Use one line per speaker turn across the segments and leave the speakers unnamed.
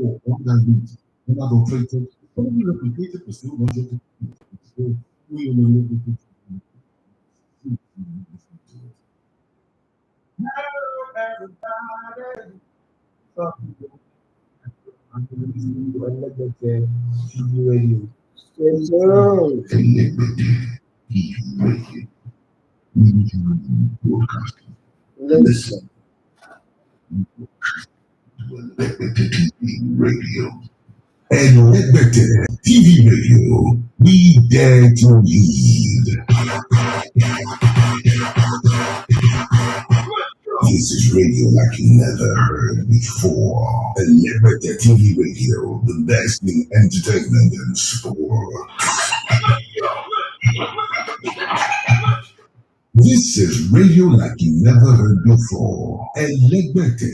or on that beat, when I don't play to, probably replicated, but still not just so we will look at it. I'm going to listen to Elizabeth TV radio.
Yes, sir. Listen.
Radio. And Liberty TV Radio, we dare to lead. This is radio like you never heard before. And Liberty TV Radio, the best in entertainment and sport. This is radio like you never heard before. And Liberty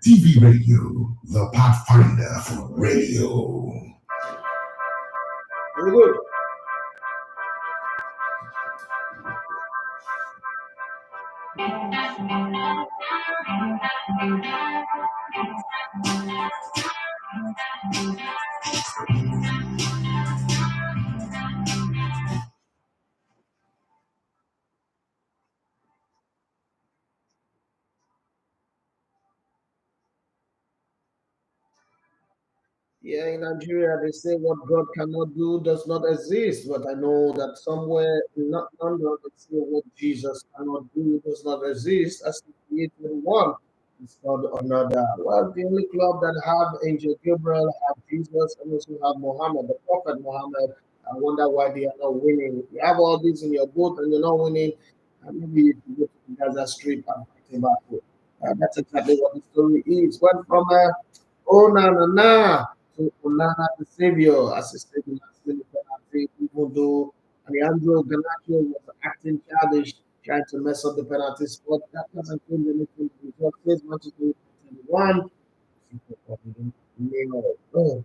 TV Radio, the pathfinder for radio.
Very good. Yeah, in Nigeria, they say what God cannot do does not exist. But I know that somewhere in London, they say what Jesus cannot do does not exist. As he created one, it's not another. Well, the only club that have Angel Gabriel, have Jesus, and also have Muhammad, the Prophet Muhammad. I wonder why they are not winning. You have all this in your boat and you're not winning. And maybe you can go to the Gaza Strip and fight him back. That's exactly what the story is. Well, from oh na to Onana the Savior, as he said in the penalty, even though Alejandro Garnacho was acting childish, trying to mess up the penalty spot, that doesn't change anything. The result says Manchester United 1. Oh,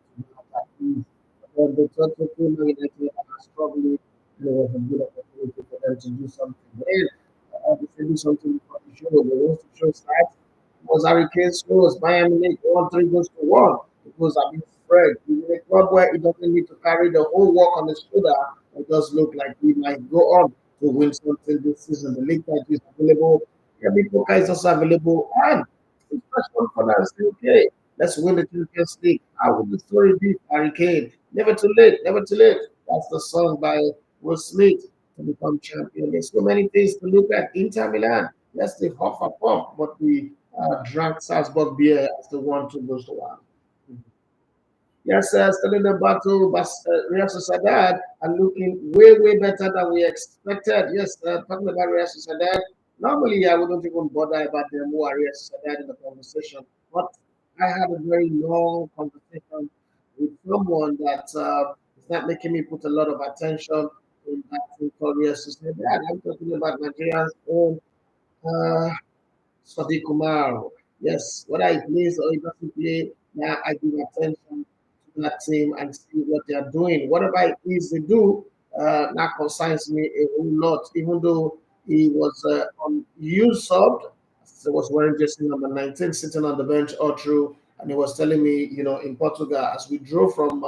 when the total team United are struggling, there was a good opportunity for them to do something. Then, they said do something before the show. They want to show starts. Was Harry Kane scores. Bayern Munich won 3 goals to 1. It was a bit spread. He's in a club where he doesn't need to carry the whole work on his shoulder. It does look like he might go on to win something this season. The league title is available. Yeah, big poker is also available. And it's just one for that. Say, okay, let's win the Champions League. How would the story be, Harry Kane? Never too late, never too late. That's the song by Will Smith to become champion. There's so many things to look at. Inter Milan, yes, they huff a pump, but we drank Salzburg beer as the 1-2 goes to 1. Yes, still in the battle, but Real Sociedad are looking way better than we expected. Yes, talking about Real Sociedad, normally I wouldn't even bother about them who are Real Sociedad in the conversation, but I had a very long conversation with someone that is not making me put a lot of attention in that thing called Real Sociedad. I'm talking about Nigeria's own uh, Sadiq Kumar. Yes, whether he plays or he doesn't play, now I give attention to that team and see what they are doing. Whatever it is they do, that concerns me a whole lot. Even though he was on used subbed, he was wearing jersey number 19, sitting on the bench all through, and he was telling me, in Portugal, as we drove from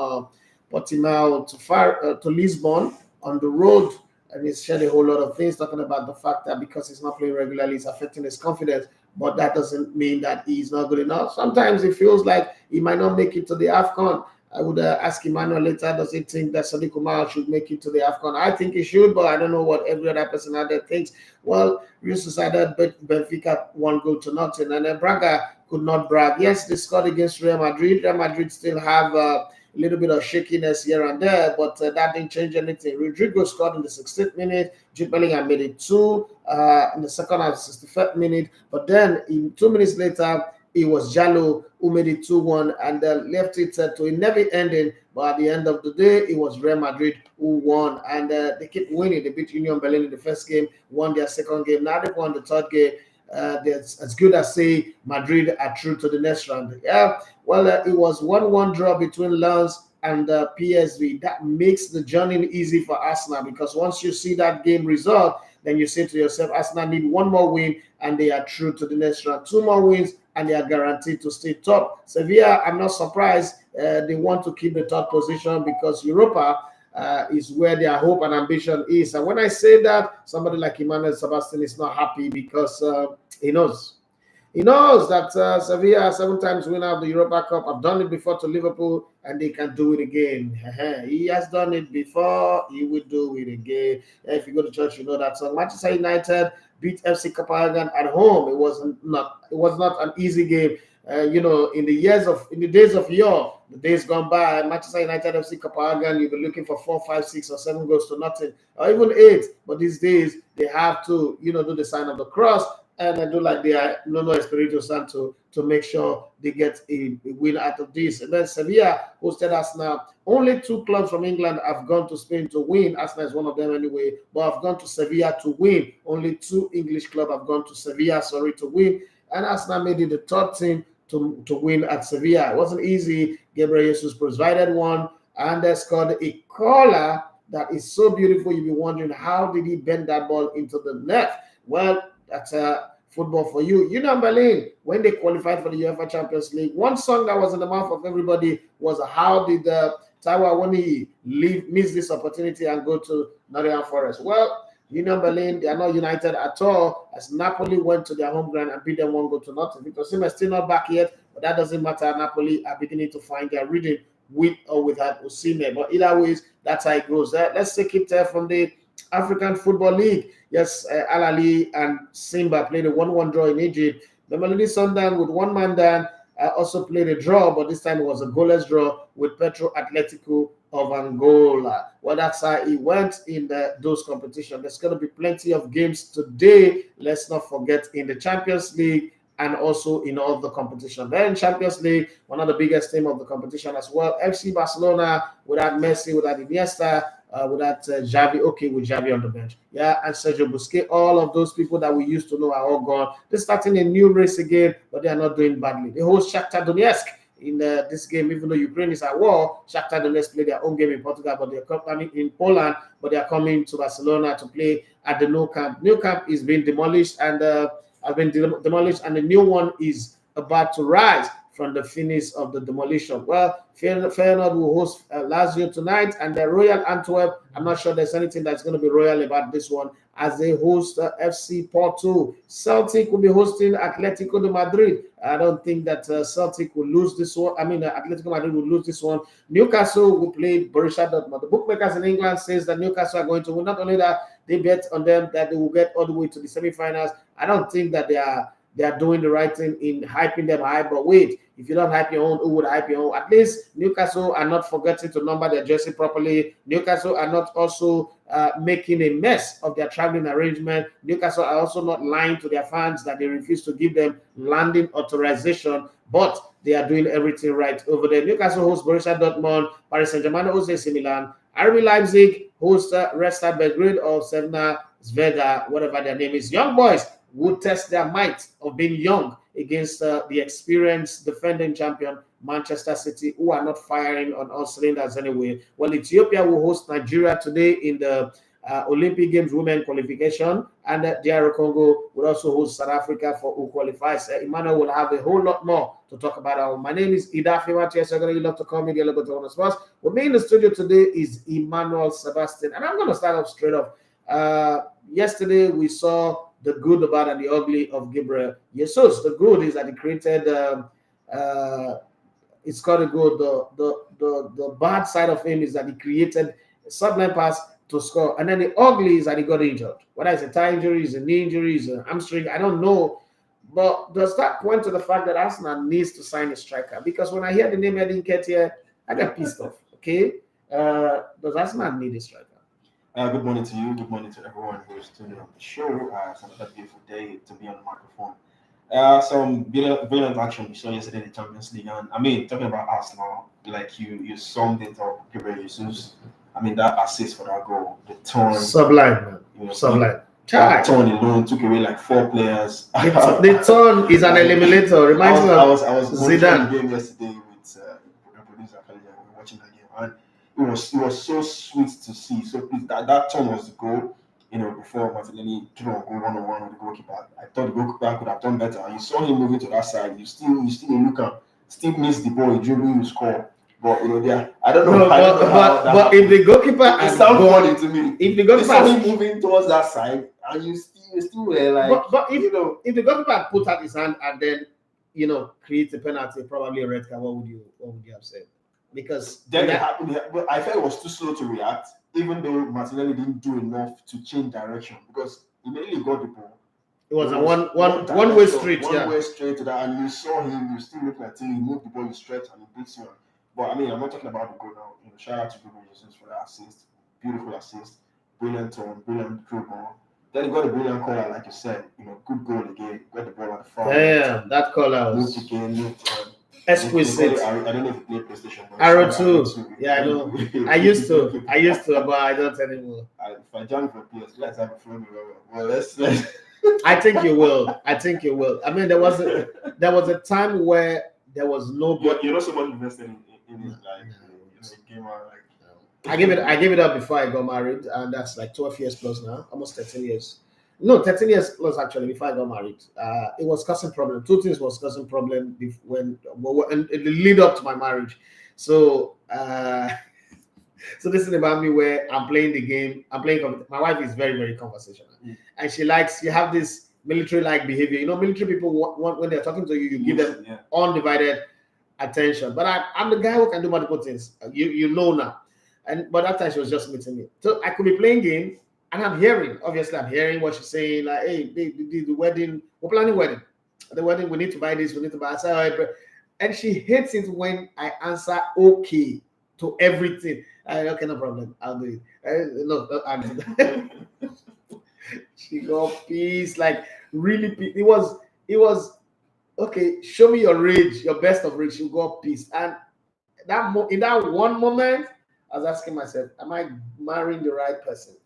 Portimao to Lisbon on the road, and he's shared a whole lot of things talking about the fact that because he's not playing regularly, it's affecting his confidence. But that doesn't mean that he's not good enough. Sometimes it feels like he might not make it to the AFCON. I would ask Emmanuel later, does he think that Sadiq Umar should make it to the AFCON? I think he should, but I don't know what every other person out there thinks. Well, Real Sociedad beat Benfica 1-0, and then Braga could not brag. Yes, they scored against Real Madrid. Real Madrid still have a little bit of shakiness here and there, but that didn't change anything. Rodrigo scored in the 16th minute. Jude Bellingham made it 2 in the second half, 65th minute. But then, 2 minutes later, it was Jallo who made it 2-1 and left it to a never ending. But at the end of the day, it was Real Madrid who won. And they keep winning. They beat Union Berlin in the first game, won their second game. Now they won the third game. That's as good as say Madrid are through to the next round. Yeah, well, it was 1-1 draw between Lens and PSV. That makes the journey easy for Arsenal because once you see that game result, then you say to yourself, Arsenal need one more win and they are through to the next round. 2 more wins and they are guaranteed to stay top. Sevilla, I'm not surprised. They want to keep the top position because Europa is where their hope and ambition is. And when I say that, somebody like Emmanuel Sebastian is not happy because he knows. He knows that Sevilla, 7 times winner of the Europa Cup, have done it before to Liverpool, and they can do it again. He has done it before. He will do it again. If you go to church, you know that. So Manchester United beat FC Copenhagen at home. It was not an easy game. In the days of yore, the days gone by, Manchester United, FC Copenhagen, you'll be looking for 4, 5, 6, or 7 goals to nothing, or even 8. But these days, they have to, do the sign of the cross and I do like they are no Espirito Santo to make sure they get a win out of this. And then Sevilla hosted Arsenal. Only 2 clubs from England have gone to Spain to win. Arsenal is one of them anyway, but have gone to Sevilla to win. Only 2 English clubs have gone to Sevilla, to win. And Arsenal made it the 3rd team to win at Sevilla. It wasn't easy. Gabriel Jesus provided one, and they scored a corner that is so beautiful. You'll be wondering, how did he bend that ball into the net? Well, that's football for you. Berlin, when they qualified for the UEFA Champions League, one song that was in the mouth of everybody was, how did Taiwo Awoniyi miss this opportunity and go to Nottingham Forest? Well, Union Berlin, they are not united at all, as Napoli went to their home ground and beat them 1-0. Victor Osimhen is still not back yet, but that doesn't matter. Napoli are beginning to find their rhythm with or without Osimhen. But either ways, that's how it goes. Let's take it from the African Football League. Yes, Al Ahly and Simba played a 1-1 draw in Egypt. The Mamelodi Sundowns with 1 man down also played a draw, but this time it was a goalless draw with Petro Atletico of Angola. Well, that's how it went in those competitions. There's going to be plenty of games today. Let's not forget in the Champions League and also in all the competition. Then Champions League, one of the biggest team of the competition as well. FC Barcelona without Messi, without Iniesta, without Xavi, with Xavi on the bench. Yeah, and Sergio Busquets, all of those people that we used to know are all gone. They're starting a new race again, but they are not doing badly. They host Shakhtar Donetsk in this game, even though Ukraine is at war. Shakhtar Donetsk play their own game in Portugal, but they're coming in Poland, but they are coming to Barcelona to play at the Nou Camp. Nou Camp is being demolished and has been demolished, and the new one is about to rise from the finish of the demolition. Well, Feyenoord will host Lazio tonight, and the Royal Antwerp, I'm not sure there's anything that's going to be royal about this one, as they host FC Porto. Celtic will be hosting Atletico de Madrid. I don't think that Celtic will lose this one. Atletico Madrid will lose this one. Newcastle will play Borussia Dortmund. The bookmakers in England says that Newcastle are going to win. Not only that, they bet on them that they will get all the way to the semi-finals. I don't think that they are doing the right thing in hyping them high, but wait, if you don't hype your own, who would hype your own? At least Newcastle are not forgetting to number their jersey properly. Newcastle are not also making a mess of their traveling arrangement. Newcastle are also not lying to their fans that they refuse to give them landing authorization, but they are doing everything right over there. Newcastle hosts Borussia Dortmund, Paris Saint-Germain hosts AC Milan, RB Leipzig hosts Red Star Belgrade or Sevna Zvega, whatever their name is. Young boys would test their might of being young against the experienced defending champion Manchester City, who are not firing on all cylinders anyway. Well, Ethiopia will host Nigeria today in the Olympic Games women qualification, and DR Congo will also host South Africa for who qualifies. Emmanuel will have a whole lot more to talk about. My name is Idafi Matias. You love to call me the Logo on the Sports. With me in the studio today is Emmanuel Sebastian, and I'm going to start off straight off. Yesterday we saw the good, the bad, and the ugly of Gabriel Jesus. The good is that he created. It's called a good. The bad side of him is that he created a sublime pass to score, and then the ugly is that he got injured. Whether it's a thigh injury, it's a knee injury, it's a hamstring, I don't know. But does that point to the fact that Arsenal needs to sign a striker? Because when I hear the name Edin Ketia, I get pissed off. Okay, does Arsenal need a striker?
Good morning to you. Good morning to everyone who is tuning on the show. It's another beautiful day to be on the microphone. Some brilliant action we saw yesterday in the Champions League. And talking about Arsenal, like you summed it up, Gabriel Jesus. That assist for that goal, the turn.
Sublime, man. Sublime.
That turn alone took away like 4 players.
The turn is an eliminator. Reminds me of
I was
Zidane.
The game yesterday with the producer. We were watching that game, and it was so sweet to see. So that turn was the goal. before Martinelli keep on going 1-on-1 with the goalkeeper. I thought the goalkeeper could have done better. You saw him moving to that side. You still look at, still miss the ball. You dribble, you score. But I don't know.
No, but if the goalkeeper
it
had
sounds
gone,
funny to me.
if the
You saw him
goalkeeper,
moving towards that side, and you still were like,
but if the goalkeeper had put out his hand and then create a penalty, probably a red card, what would you have said? Because
then it happened. But I felt it was too slow to react, even though Martinelli didn't do enough to change direction because he immediately got the ball.
It was a one-way street,
One-way straight to that, and you saw him. You still look like he moved the ball, you stretch, and he beats you. But I mean, I'm not talking about the goal now. Shout out to Jesus for that assist, beautiful assist, brilliant turn, brilliant through ball. Then he got a brilliant corner, like you said. Good goal again. Got the ball at the front.
Damn, that corner was
moved again.
exquisite.
I don't know if you play PlayStation.
Arrow 2. Yeah, I know. I used to, but I don't anymore.
If I jump for PS, let's have a phone. Well, let's.
I think you will. I mean, there was a time where there was no.
You're not so much invested in it, game.
I gave it up before I got married, and that's like 12 years plus now, almost 13 years. No, 13 years plus actually before I got married. It was causing problem. Two things was causing problem when in the lead up to my marriage. So so this is about me where I'm playing the game. My wife is very, very conversational, and she have this military-like behavior. Military people want when they're talking to you, you give them undivided attention. But I'm the guy who can do multiple things. You know now. But that time she was just meeting me. So I could be playing game and I'm hearing what she's saying, like, hey, the wedding, we're planning wedding. The wedding, we need to buy this, we need to buy that. And she hates it when I answer okay to everything. Okay, no problem. I'll do it. I'll do that. She got pissed, like really pissed. It was okay, show me your rage, your best of rage. She got pissed. And in that one moment, I was asking myself, am I marrying the right person?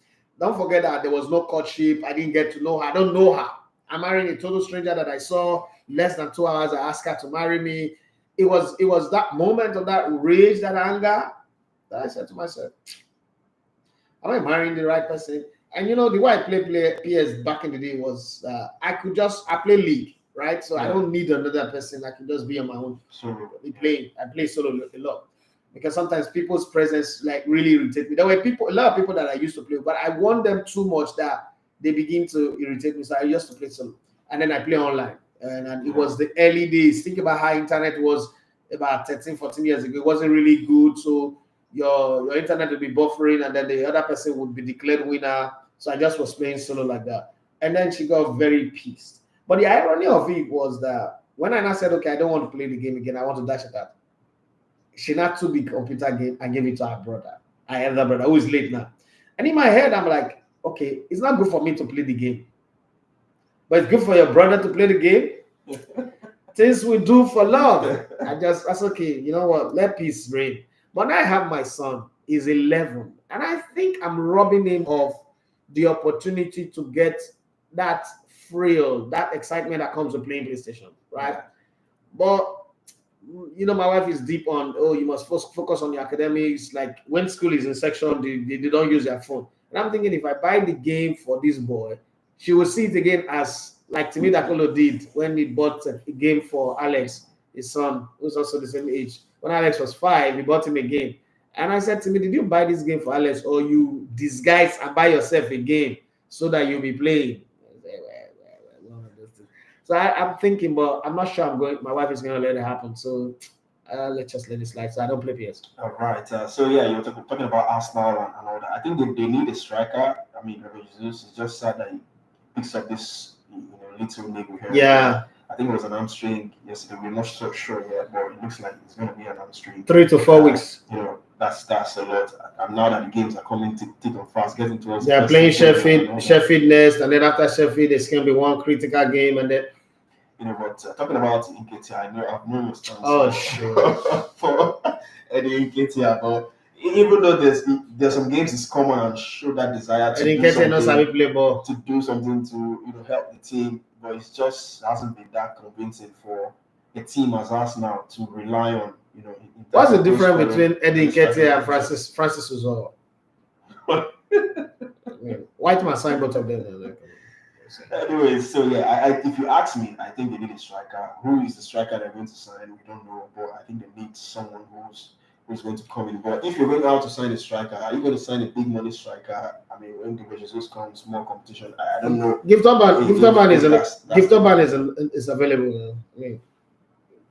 Don't forget that there was no courtship. I didn't get to know her. I don't know her. I'm marrying a total stranger that I saw less than 2 hours. I asked her to marry me. It was that moment of that rage, that anger, that I said to myself, am I marrying the right person? And the way I play PS back in the day was I play league, right? So I don't need another person. I can just be on my own. I play solo a lot. Because sometimes people's presence like really irritate me. There were a lot of people that I used to play with, but I want them too much that they begin to irritate me. So I used to play solo, and then I play online. And it was the early days. Think about how internet was about 13, 14 years ago. It wasn't really good. So your internet would be buffering, and then the other person would be declared winner. So I just was playing solo like that. And then she got very pissed. But the irony of it was that when I now said, okay, I don't want to play the game again, I want to dash it out. She not took the computer game and gave it to her brother, her elder brother, who is late now. And in my head, I'm like, okay, it's not good for me to play the game, but it's good for your brother to play the game. Things we do for love. That's okay. You know what? Let peace reign. But now I have my son. He's 11, and I think I'm robbing him of the opportunity to get that thrill, that excitement that comes with playing PlayStation, right? But my wife is deep on, you must focus on your academics. Like when school is in section, they don't use their phone. And I'm thinking, if I buy the game for this boy, she will see it again as like Timi Dakolo did when he bought a game for Alex, his son, who's also the same age. When Alex was 5, he bought him a game. And I said to me, did you buy this game for Alex, or you disguise and buy yourself a game so that you'll be playing? So I'm thinking, but I'm not sure my wife is going to let it happen. So let's just let it slide. So I don't play PS.
All right. So yeah, you're talking about Arsenal and all that. I think they need a striker. I mean, Jesus is just sad that he picks up this little niggle here.
Yeah.
I think it was an hamstring yesterday. We're not so sure yet, but it looks like it's going to be an hamstring.
3 to 4 weeks.
That's a lot. And now that the games are coming thick and fast, getting towards.
They are playing Sheffield next, and then after Sheffield, there's going to be one critical game, and then.
But talking about Nketiah, I've known your stance.
Oh, sure.
For Eddie Nketiah, but even though there's some games it's common and show that desire to do something to help the team, but it just hasn't been that convincing for a team as Arsenal to rely on.
What's the difference between Eddie Nketiah and Francis Uzor? White man signed both of them. Like,
Anyway, so yeah, if you ask me, I think they need a striker. Who is the striker they're going to sign? We don't know, but I think they need someone who's going to come in. But if you're going out to sign a striker, are you going to sign a big money striker? I mean, when the Jesus comes, more competition. I don't know.
Gift Urban is available now. I mean,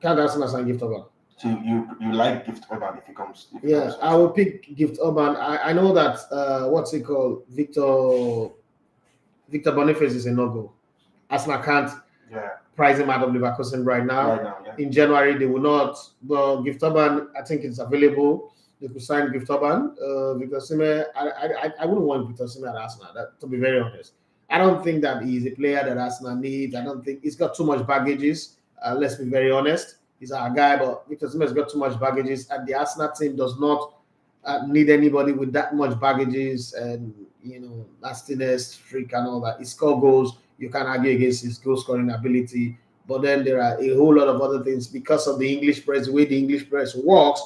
can't Arsenal sign Gift Urban?
So you like Gift Urban if he comes?
Yeah, I will pick Gift Urban. I know that what's it called? Victor Boniface is a no-go. Arsenal can't price him out of Leverkusen right now.
Yeah.
In January, they will not. But Gift Urban, I think it's available. They could sign Gift Urban. Victor Osimhen, I wouldn't want Victor Osimhen at Arsenal, to be very honest. I don't think that he's a player that Arsenal needs. I don't think he's got too much baggages. Let's be very honest. He's our guy, but Victor Osimhen has got too much baggages, and the Arsenal team does not need anybody with that much baggages and nastiness, freak, and all that. He score goals. You can't argue against his goal scoring ability, but then there are a whole lot of other things because of the English press, the way the English press works.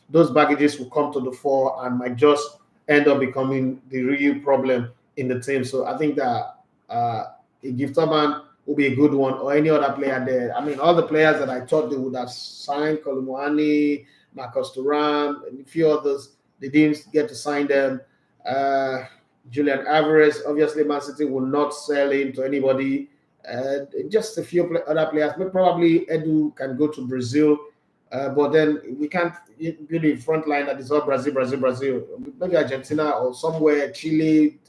Those baggages will come to the fore and might just end up becoming the real problem in the team. So I think that a Gift Urban will be a good one, or any other player there. I mean, all the players that I thought they would have signed, Kolumuani, Marcus Thuram, and a few others, they didn't get to sign them. Julian Alvarez, obviously, Man City will not sell him to anybody. Just a few other players. Probably Edu can go to Brazil, but then we can't be the front line that is all Brazil. Maybe Argentina or somewhere, Chile,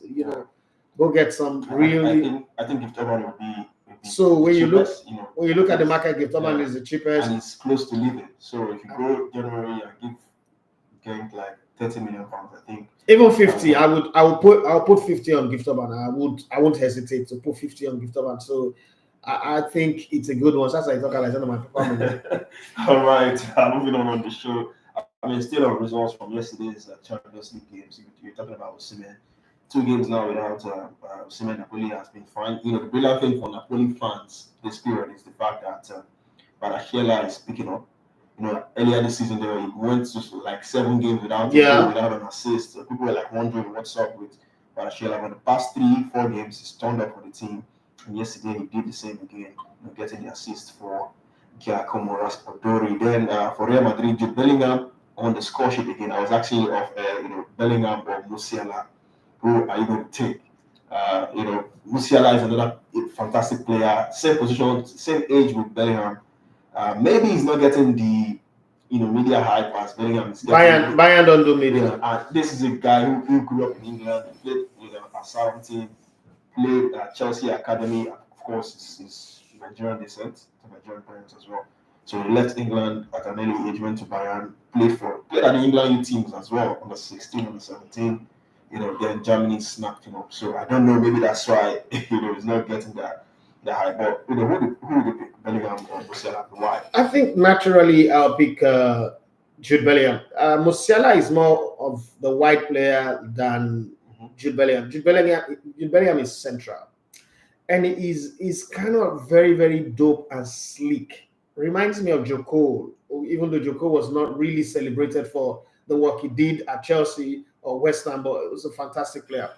go get some really.
I think Gift Urban will be.
So when you look at the market, Gift Urban is the cheapest,
and it's close to leaving. So if you go January and give like 30 million pounds, I think.
Even 50, I'll put 50 on Gift Urban. I won't hesitate to put 50 on Gift Urban. So I think it's a good one. That's why I talk about my performance.
All right, moving on the show. I mean, still on results from yesterday's Champions League games. You're talking about Osimhen. 2 games now without Osimhen. Napoli has been fine. The brilliant thing for Napoli fans this period is the fact that Barashela is picking up. Earlier this season, they went to like 7 games without an assist. So people were like wondering what's up with Barashela. But the past 3-4 games, he's turned up for the team. And yesterday, he did the same again, getting the assist for Giacomo Raspadori. Then for Real Madrid, Jude Bellingham on the score sheet again. I was actually of Bellingham or Musiala. Who are you going to take? Musiala is another fantastic player. Same position, same age with Bellingham. Maybe he's not getting the media hype as Bellingham is getting.
Bayern don't do media.
This is a guy who grew up in England, played at Southampton, played at Chelsea Academy. Of course, he's Nigerian descent, to Nigerian parents as well. So he left England at an early age, went to Bayern, played at the England youth teams as well, under 16, under 17. Then Germany snapped him up. So I don't know, maybe that's why he's not getting that high. But who would you pick, Bellingham or Musiala? Why?
I think naturally I'll pick Jude Bellingham. Musiala is more of the wide player than Jude Bellingham. Jude Bellingham is central, and he's kind of very, very dope and sleek. Reminds me of Joe Cole, even though Joe Cole was not really celebrated for the work he did at Chelsea or West Ham, but it was a fantastic player.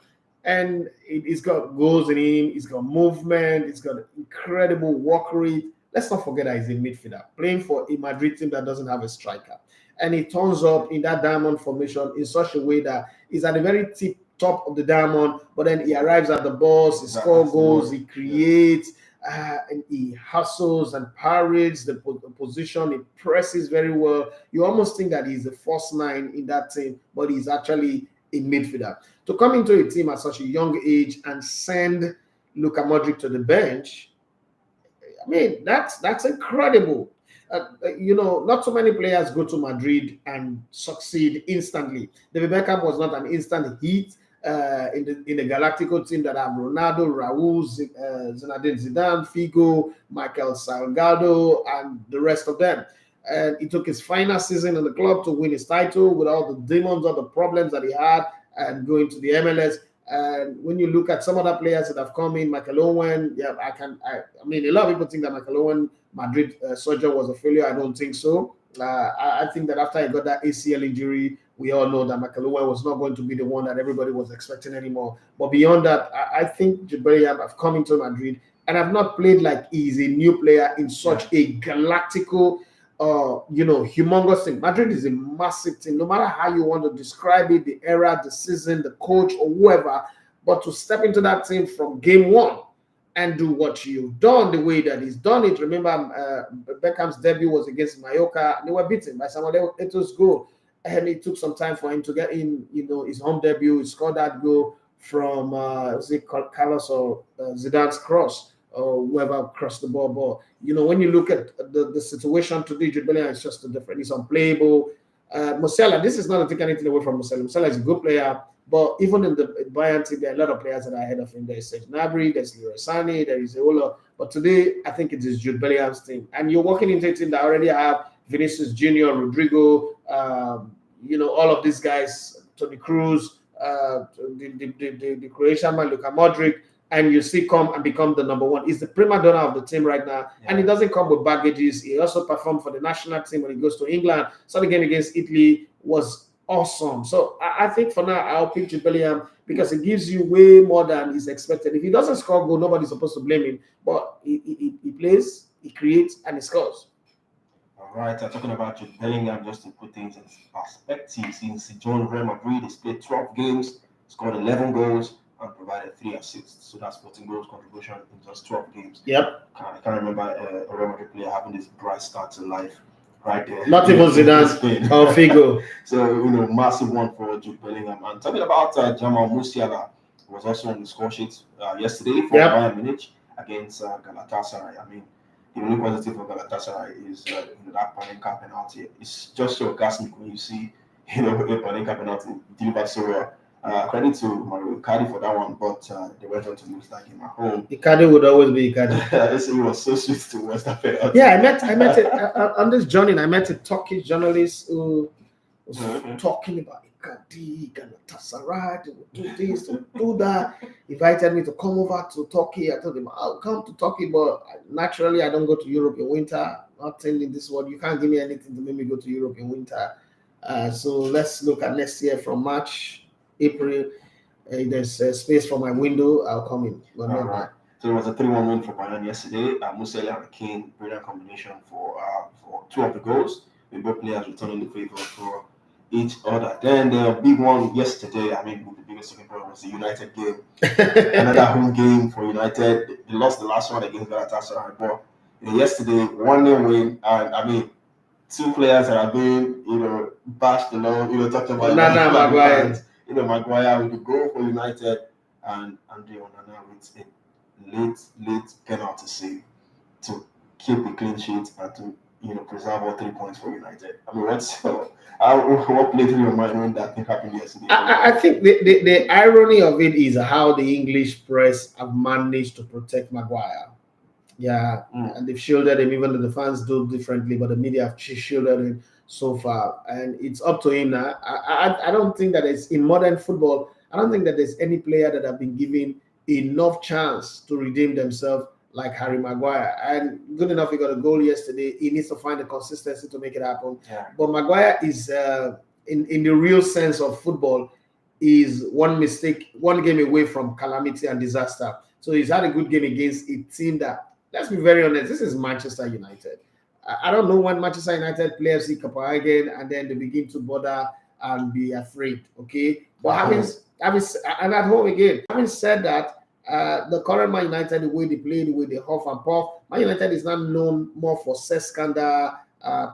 And he's got goals in him, he's got movement, he's got incredible work rate. Let's not forget that he's a midfielder playing for a Madrid team that doesn't have a striker. And he turns up in that diamond formation in such a way that he's at the very top of the diamond, but then he arrives at the box, he scores goals, he creates, and he hustles and parades the position, he presses very well. You almost think that he's the first 9 in that team, but he's actually a midfielder. To come into a team at such a young age and send Luka Modric to the bench, I mean, that's incredible. Not so many players go to Madrid and succeed instantly. David Beckham was not an instant hit in the Galactico team that have Ronaldo, Raúl, Zinedine Zidane, Figo, Mikel Salgado, and the rest of them. And he took his final season in the club to win his title with all the demons, all the problems that he had, and going to the MLS. And when you look at some other players that have come in, Michael Owen, I mean, a lot of people think that Michael Owen Madrid sojourn was a failure. I don't think so. I think that after he got that ACL injury, we all know that Mikel was not going to be the one that everybody was expecting anymore. But beyond that, I think Jude Bellingham have come into Madrid and have not played like he's a new player in such a galactical, humongous thing. Madrid is a massive team, no matter how you want to describe it, the era, the season, the coach, or whoever. But to step into that team from game one and do what you've done the way that he's done it. Remember, Beckham's debut was against Mallorca. They were beaten by Samuel Eto's goal. And it took some time for him to get in, his home debut. He scored that goal from, was it Carlos or Zidane's cross, or whoever crossed the ball. But, when you look at the situation today, Jude Bellingham is just different. He's unplayable. Musiala, this is not to take anything away from Musiala. Musiala is a good player. But even in the Bayern team, there are a lot of players that are ahead of him. There's Serge Gnabry, there's Leroy Sané, there is Eola. But today, I think it is Jude Bellingham's team. And you're walking into a team that already have Vinicius Junior, Rodrigo, all of these guys, Toni Kroos, the Croatian man, Luka Modric, and you see come and become the number one. He's the prima donna of the team right now, and he doesn't come with baggages. He also performed for the national team when he goes to England. So the game against Italy was awesome. So I think for now, I'll pick Jude Bellingham because it gives you way more than is expected. If he doesn't score goal, nobody's supposed to blame him. But he plays, he creates, and he scores.
All right, talking about Jude Bellingham, just to put things in perspective, since he joined Real Madrid, he's played 12 games, scored 11 goals, and provided 3 assists. So that's 14 goals contribution in just 12 games.
Yep.
I can't remember a Real Madrid player having this bright start to life right there.
Not even Zidane or Figo.
So, massive one for Jude Bellingham. And talking about Jamal Musiala, was also on the score sheet yesterday for Bayern Munich against Galatasaray. I mean, the only positive for Galatasaray is that Panenka penalty. It's just so orgasmic when you see, a Panenka penalty delivered so well. Credit to Mario Icardi for that one, but they went on to lose that game at home.
Icardi would always be Icardi.
It was so sweet to watch that penalty.
Yeah, I met it on this journey. I met a Turkish journalist who was talking about Icardi, Galatasaray, they would do this, they would do that. Invited me to come over to Turkey. I told him I'll come to Turkey, but naturally I don't go to Europe in winter. Nothing in this world. You can't give me anything to make me go to Europe in winter. So let's look at next year from March. April, there's space for my window, I'll come in.
All right. So it was a 3-1 win for Bayern yesterday. Musiala and Kane, brilliant combination for 2 of the goals, with both players returning the favor for each other. Then the big one yesterday, the biggest talking point was the United game. Another home game for United. They lost the last one against Galatasaray, but yesterday, 1-0 win, and 2 players that have been, bashed along, talking about
Maguire.
Maguire with the goal for United, and Andre Onana with a late penalty save to keep the clean sheet and to preserve all 3 points for United. What played through your mind when that thing happened yesterday?
I think the irony of it is how the English press have managed to protect Maguire. Yeah, and they've shielded him, even though the fans do differently, but the media have shielded him so far, and it's up to him now. I don't think that it's in modern football. I don't think that there's any player that have been given enough chance to redeem themselves like Harry Maguire. And good enough, he got a goal yesterday. He needs to find the consistency to make it happen.
Yeah.
But Maguire is, in the real sense of football, is one mistake, one game away from calamity and disaster. So he's had a good game against a team that, let's be very honest, this is Manchester United. I don't know when Manchester United players see Copenhagen and then they begin to bother and be afraid. Okay, but having and at home again. Having said that, the current Man United, the way they play, the way they huff and puff, Man United is not known more for sex scandal,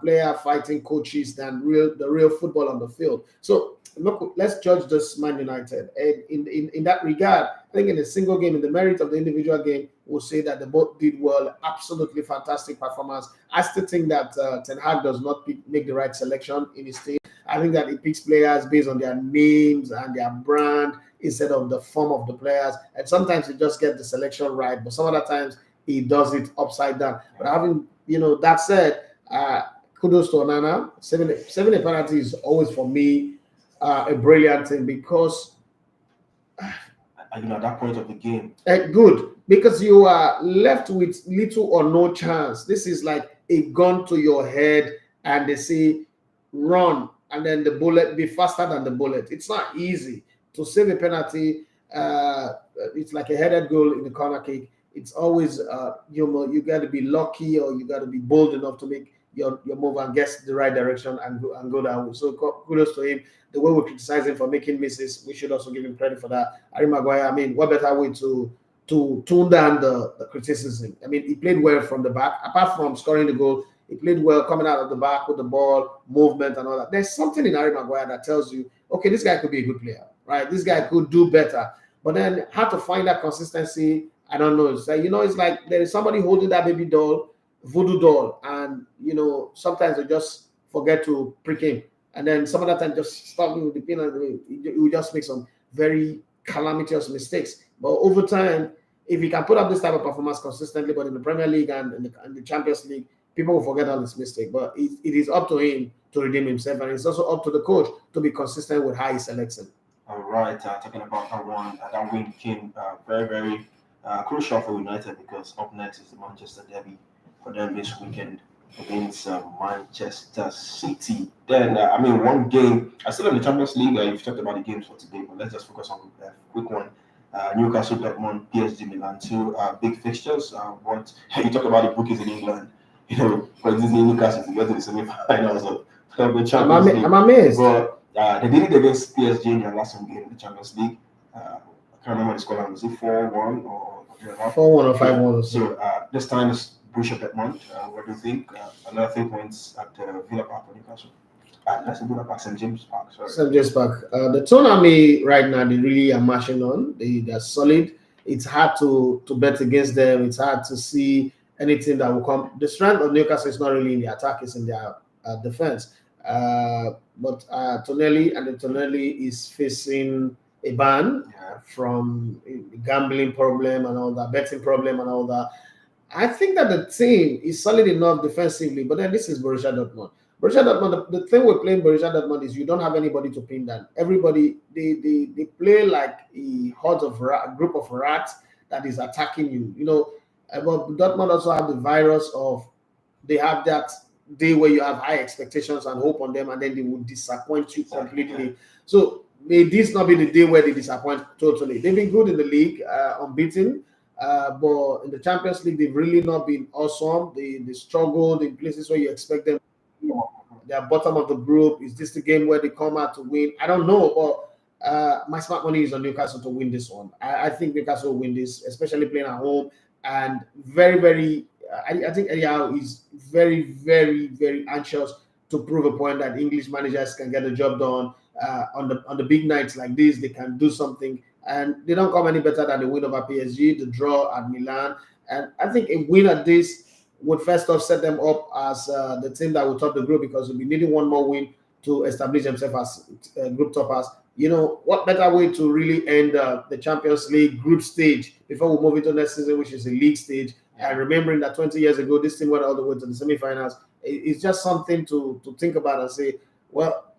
player fighting coaches than the real football on the field. So look, let's judge this Man United. And in that regard, I think in a single game, in the merit of the individual game, we'll say that they both did well. Absolutely fantastic performance. I still think that Ten Hag does not make the right selection in his team. I think that he picks players based on their names and their brand instead of the form of the players. And sometimes he just gets the selection right, but some other times he does it upside down. But having that said, kudos to Onana. Saving a penalty is always for me a brilliant thing because
at that point of the game.
Good, because you are left with little or no chance. This is like a gun to your head, and they say run, and then the bullet be faster than the bullet. It's not easy to save a penalty. It's like a headed goal in the corner kick. It's always you got to be lucky, or you got to be bold enough to make your move and guess the right direction and go that way. So kudos to him. The way we criticize him for making misses, we should also give him credit for that. Harry Maguire, I mean, what better way to tone down the criticism? I mean, he played well from the back. Apart from scoring the goal, he played well coming out of the back with the ball, movement, and all that. There's something in Harry Maguire that tells you, okay, this guy could be a good player, right? This guy could do better. But then how to find that consistency, I don't know. It's like, it's like there is somebody holding that baby doll, voodoo doll, and sometimes they just forget to prick him. And then some other time just stop him with the pin, and he will just make some very calamitous mistakes. But over time, if he can put up this type of performance consistently, but in the Premier League and in the Champions League, people will forget all his mistakes. But it is up to him to redeem himself, and it's also up to the coach to be consistent with how he selects him.
All right, talking about that win came very, very crucial for United, because up next is the Manchester derby for them this weekend against Manchester City. Then, one game. I still in the Champions League. You've talked about the games for today, but let's just focus on a quick one. Newcastle, Dortmund, PSG, Milan, two big fixtures. What you talk about the bookies in England, for Disney Newcastle to get to the semi-finals of the Champions League.
I'm amazed.
But they did it against PSG in their last home game in the Champions League. I can't remember the scoreline. Was it 4-1 or
4-1 or 5-1?
So this time it's Borussia Dortmund. What do you think? Another 3 points at Villa Park for Newcastle. Let's Villa Park, St James Park. Sorry.
St James Park. The tournament right now, they really are marching on. They're solid. It's hard to bet against them. It's hard to see anything that will come. The strength of Newcastle is not really in the attack; it's in their defense. But Tonelli is facing a ban from a gambling problem and all that, betting problem and all that. I think that the team is solid enough defensively, but then this is Borussia Dortmund. Borussia Dortmund, the thing with playing Borussia Dortmund is you don't have anybody to pin down. Everybody, they play like a group of rats that is attacking you. But Dortmund also have the virus of, they have that day where you have high expectations and hope on them, and then they will disappoint you completely. So may this not be the day where they disappoint totally. They've been good in the league, unbeaten. But in the Champions League, they've really not been awesome. They struggled in places where you expect them. They're bottom of the group. Is this the game where they come out to win? I don't know, but my smart money is on Newcastle to win this one. I think Newcastle will win this, especially playing at home. And very, very, I think Eddie Howe is very, very, very anxious to prove a point that English managers can get the job done on the big nights like this. They can do something. And they don't come any better than the win over PSG, the draw at Milan. And I think a win at this would first off set them up as the team that will top the group, because we'll be needing one more win to establish themselves as group toppers. What better way to really end the Champions League group stage before we move into next season, which is the league stage. And remembering that 20 years ago, this team went all the way to the semifinals. It's just something to think about and say, well,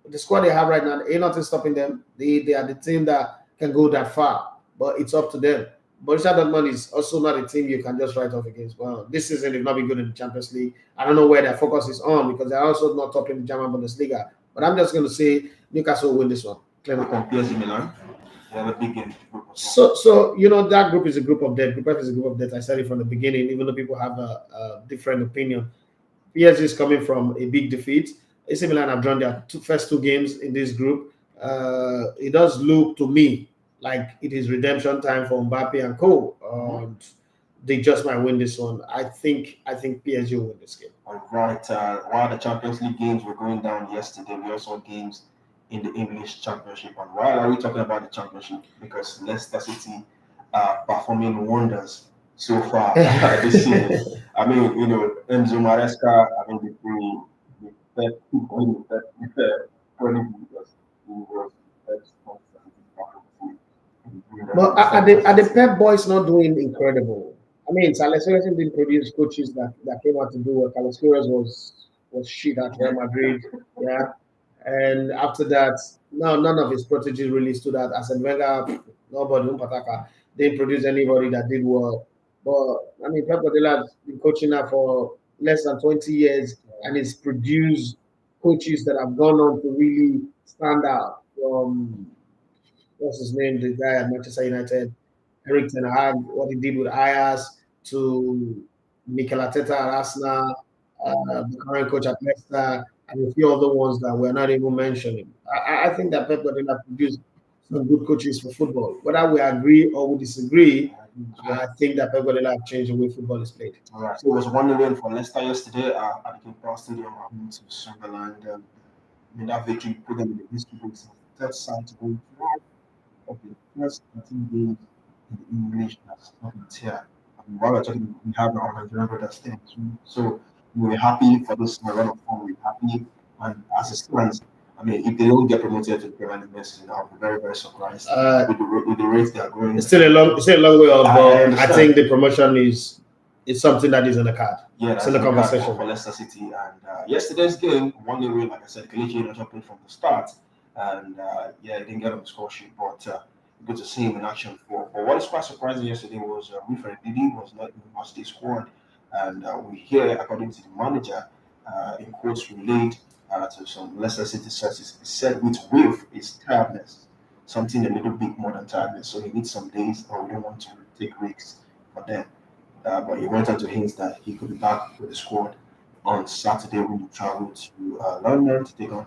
the squad they have right now, ain't nothing stopping them. They are the team that can go that far, but it's up to them. Borussia Dortmund is also not a team you can just write off against. Well, this season they've not been good in the Champions League. I don't know where their focus is on, because they're also not top in the German Bundesliga. But I'm just going to say Newcastle will win this one.
PSG Milan. They have a big game.
So that group is a group of death. Group F is a group of death. I said it from the beginning, even though people have a different opinion. PSG is coming from a big defeat. AC Milan have drawn their first two games in this group. It does look to me like it is redemption time for Mbappe and co. They just might win this one. I think PSG will win this game.
All right. While the Champions League games were going down yesterday, we also had games in the English Championship. And why are we talking about the Championship? Because Leicester City are performing wonders so far this season. I mean, Enzo Maresca,
But are the Pep boys not doing incredible? I mean, Carlos Queiroz didn't produce coaches that came out to do what Carlos Queiroz was shit at Real Madrid, yeah. And after that, no, none of his proteges really stood out. Arsene Wenger, nobody, Umpataka, didn't produce anybody that did well. But I mean, Pep Guardiola has been coaching now for less than 20 years. and it's produced coaches that have gone on to really stand out. From what's his name, the guy at Manchester United, Eric Ten Hag, what he did with Ajax, to Mikel Arteta at Arsenal, the current coach at Leicester, and a few other ones that we're not even mentioning. I think that Pep Guardiola produced some good coaches for football. Whether we agree or we disagree, I think that Pep Guardiola have changed the way football is played.
All right. So it was 1-0 for Leicester yesterday at the King Power Stadium at home to Sunderland. I mean, that victory put them in the history books. Third side to go through of the first 13 games in the English that's not in tier. I mean, while we're talking, we have our Nigerian brothers there too. So we're happy for this run of form. We're happy. And as it stands, I mean, if they don't get promoted to the Premier League next season, I'll be very, very surprised with the rates they are going.
It's still a long way off,
I
but I
understand.
think the promotion is something that is in the card.
Yeah,
It's in the
that's
conversation.
for Leicester City. And yesterday's game, 1-0, like I said, Kelechi Iheanacho played from the start. And yeah, he didn't get on the score sheet, but good to see him in action. But what is quite surprising yesterday was Wilfred Ndidi was not in the matchday squad. And we hear, according to the manager, in quotes relayed to some Leicester City sources, he said with Wilf is tiredness, something a little bit more than tiredness. So he needs some days, or we don't want to take risks for them. But he went on to hint that he could be back with the squad on Saturday when he travel to London to take on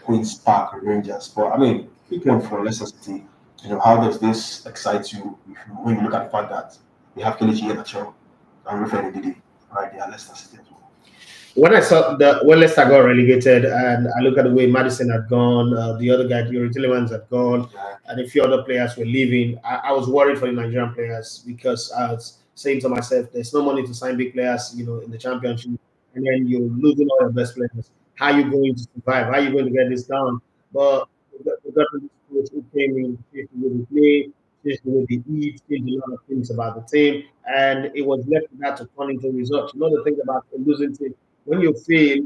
Queen's Park Rangers. But I mean, big one for Leicester City. You know, how does this excite you when you look at the fact that we have Kelechi Iheanacho and Wilfred Ndidi right there at Leicester City as well?
When I saw when Leicester got relegated, and I look at the way Madison had gone, the other guy, Yuri Tillemans had gone, and a few other players were leaving, I was worried for the Nigerian players because I was saying to myself, "There's no money to sign big players, in the championship, and then you're losing all your best players. How are you going to survive? How are you going to get this down?" But we got this coach who came in, changed the way they play, changed the way they eat, changed a lot of things about the team, and it was left for that to turn into results. You know the thing about a losing team, when you fail,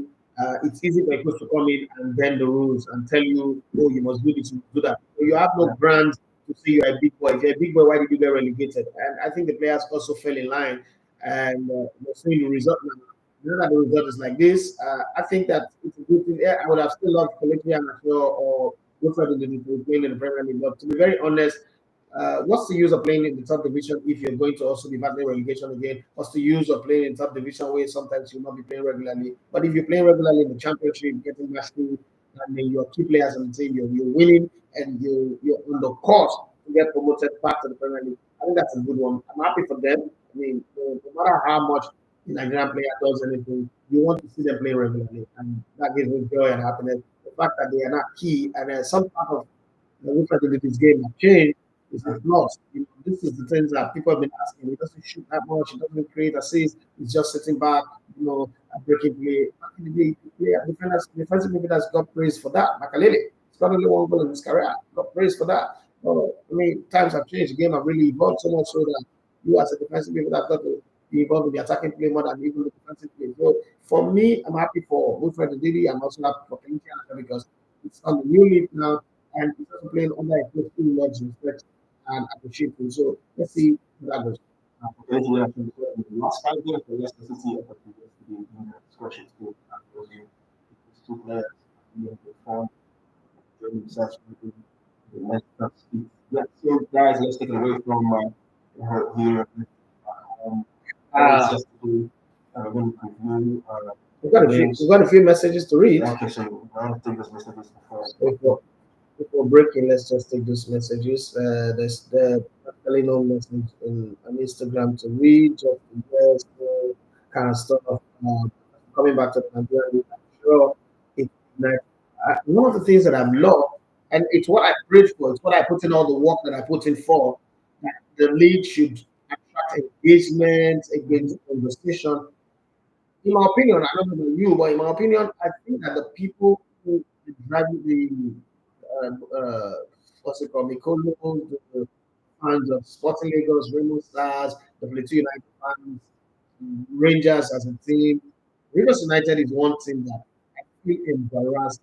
it's easy for a coach to come in and bend the rules and tell you, "Oh, you must do this, you must do that." So you have no brand to say you're a big boy. If you're a big boy, why did you get relegated? And I think the players also fell in line, and they're seeing the result now. You know that the result is like this. I think that it's a good thing. Yeah, I would have still loved Kelechi Iheanacho or Wilfred Ndidi to be playing in the Premier League. But to be very honest, what's the use of playing in the top division if you're going to also be battling relegation again? What's the use of playing in top division where sometimes you'll not be playing regularly? But if you're playing regularly in the championship, getting matched, and then your key players on the team, you're winning, and you're on the course to get promoted back to the Premier League. I think that's a good one. I'm happy for them. I mean, no matter how much the Nigerian player does anything, you want to see them play regularly, and that gives me joy and happiness. The fact that they are not key, and some part of the Wilfred this game have changed is his loss. This is the things that people have been asking. He doesn't shoot that much. He doesn't create assists. He's just sitting back, breaking play. Back in the day, defensive midfielders got praise for that. Makalele, he's got only one goal in his career. Got praise for that. I mean, times have changed. The game have really evolved so much so that you as a defensive midfielder have got to be involved in the attacking play more than even the defensive play. So for me, I'm happy for Wilfred Ndidi. I'm also happy for Kelechi Iheanacho because it's on the new league now, and he's also playing under a coach who loves respect and appreciate him. So let's see how that goes.
Okay, so yeah, so the last 5 games for Leicester City up to yesterday in the score sheet too. Those two players in the form, Jordan Sachs, the Leicester City. Yeah, so guys, let's take it away from here. Yesterday, we're going to preview.
We've got a few messages to read.
Okay, so I want to take those messages
before breaking. Let's just take those messages. There's practically no message on Instagram to read, just kind of stuff. Coming back to the Nigerian League, I'm sure it's like one of the things that I've loved, and it's what I prayed for. It's what I put in all the work that I put in for. That the league should attract engagement, engage conversation. In my opinion, I don't know about you, but in my opinion, I think that the people who drive the what's it called, Mikolo, the fans of Sporting Lagos, Rainbow Stars, the Plateau United fans, Rangers as a team. Rivers United is one team that I feel embarrassed.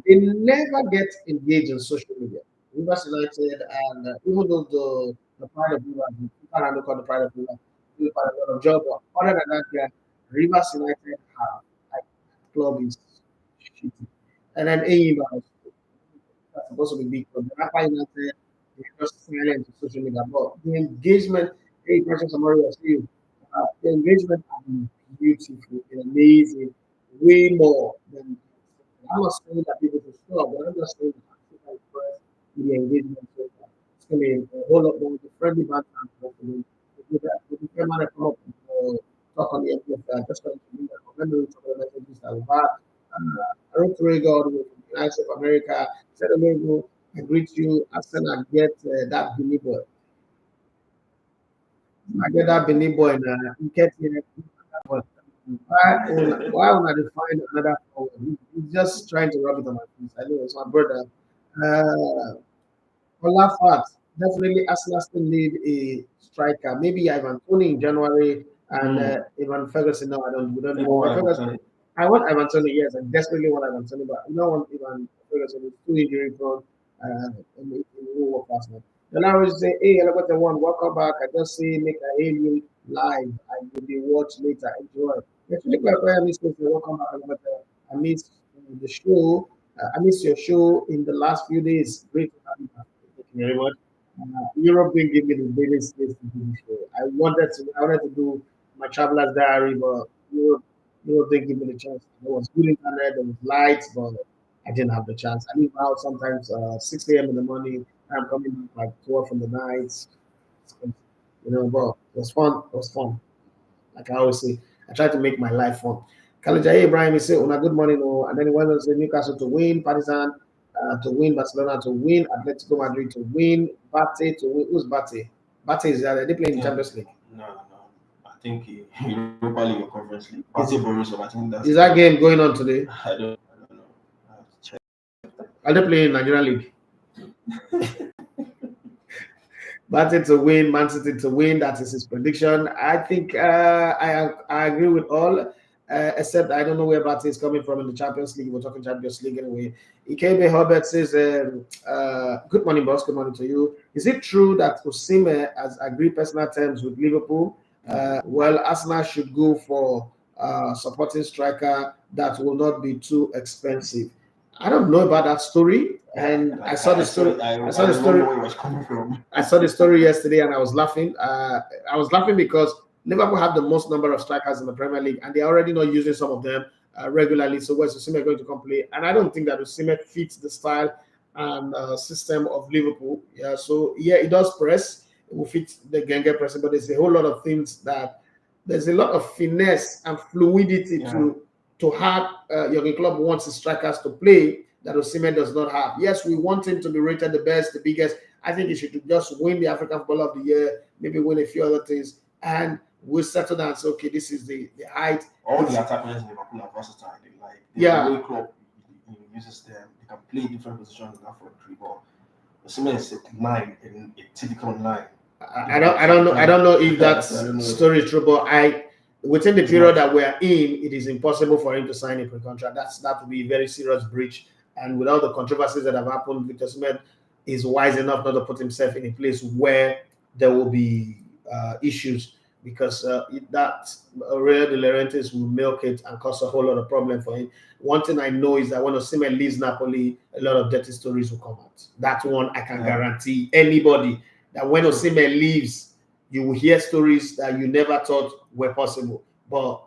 They never get engaged on social media. Rivers United, and even though the pride of Rivers, people are look at the pride of Rivers, do quite a lot of job. But other than that, Rivers United have club is shitty. And then Aim that's supposed to be big club. The Rapper United, they're just silent on social media. But the engagement, hey, Precious Amari, I see you. The engagement has been beautiful, and amazing, way more than. I'm not saying that people should stop, but I'm just saying that I'm super impressed with the engagement so far. It's going to be a whole lot more. The friendly banter and hopefully with the camera come up and talk on the FPF. Just trying to do that. Remember some of the messages that we had. I wrote to Rego all the way from the United States of America. Said, Amigo, I greet you. I said, I get that Benin boy. I get that Benin boy and get here. Why would I find another forward? He's just trying to rub it on my face. I know it's my brother. Olafat, definitely Arsenal still need a striker. Maybe Ivan Toney in January and Ivan Ferguson. No, I don't. We don't need Ivan Ferguson. I want Ivan Toney, yes, I desperately want Ivan Toney, but I don't want Ivan Ferguson. He's too injury prone and it will work last night. Then I was say, hey, hello, the one, welcome back. I just say, make a hail you live. I will be watch later. Enjoy. Actually, I miss welcome back. I miss the show. I missed your show in the last few days. Great to have you back. Thank you very much. Europe didn't give me the biggest space to do the show. I wanted to do my traveler's diary, but Europe didn't give me the chance. There was good internet, there was lights, but I didn't have the chance. I leave out sometimes 6 a.m. in the morning. I'm coming back like 12 in the night. But it was fun. It was fun. Like I always say, I try to make my life fun. Kalajay Ibrahim is saying, "Una good morning, oh." And then he went on to say Newcastle to win, Partizan to win, Barcelona to win, Atletico Madrid to win, Bate to win. Who's Bate? Bate is are they playing in Champions League?
No. I think Europa League or Conference League. Bate Borussia, I think that's.
Is that game going on today?
I don't know. I have to check.
Are they playing in Nigerian League? Bate to win, Man City to win. That is his prediction. I think I agree with all, except I don't know where Bate is coming from in the Champions League. We're talking Champions League anyway. Ikebe Herbert says, "Good morning, boss. Good morning to you. Is it true that Osimhen has agreed personal terms with Liverpool? Well, Arsenal should go for supporting striker that will not be too expensive." I don't know about that story, and I saw the story. I saw the story.
Where it was coming from.
I saw the story yesterday, and I was laughing. I was laughing because Liverpool have the most number of strikers in the Premier League, and they're already not using some of them regularly. So where's Osimhen going to come play? And I don't think that Osimhen fits the style and system of Liverpool. Yeah, so yeah, it does press. It will fit the Genge pressing, but there's a whole lot of things that there's a lot of finesse and fluidity to have Jurgen Klopp wants his strikers to play that Osimhen does not have. Yes, we want him to be rated the best, the biggest. I think he should just win the African Footballer of the Year, maybe win a few other things, and we'll settle down and say, okay, this is the height.
All the attackers in Liverpool are versatile. The way Klopp uses them, they can play different positions in that front three. But Osimhen is a typical 9.
I don't know if that story is true, but within the period that we're in, it is impossible for him to sign a pre-contract. That would be a very serious breach. And with all the controversies that have happened, Victor Osimhen is wise enough not to put himself in a place where there will be issues, because that Aurelio De Laurentiis will milk it and cause a whole lot of problem for him. One thing I know is that when Osimhen leaves Napoli, a lot of dirty stories will come out. That one I can guarantee anybody, that when Osimhen leaves, you will hear stories that you never thought were possible. But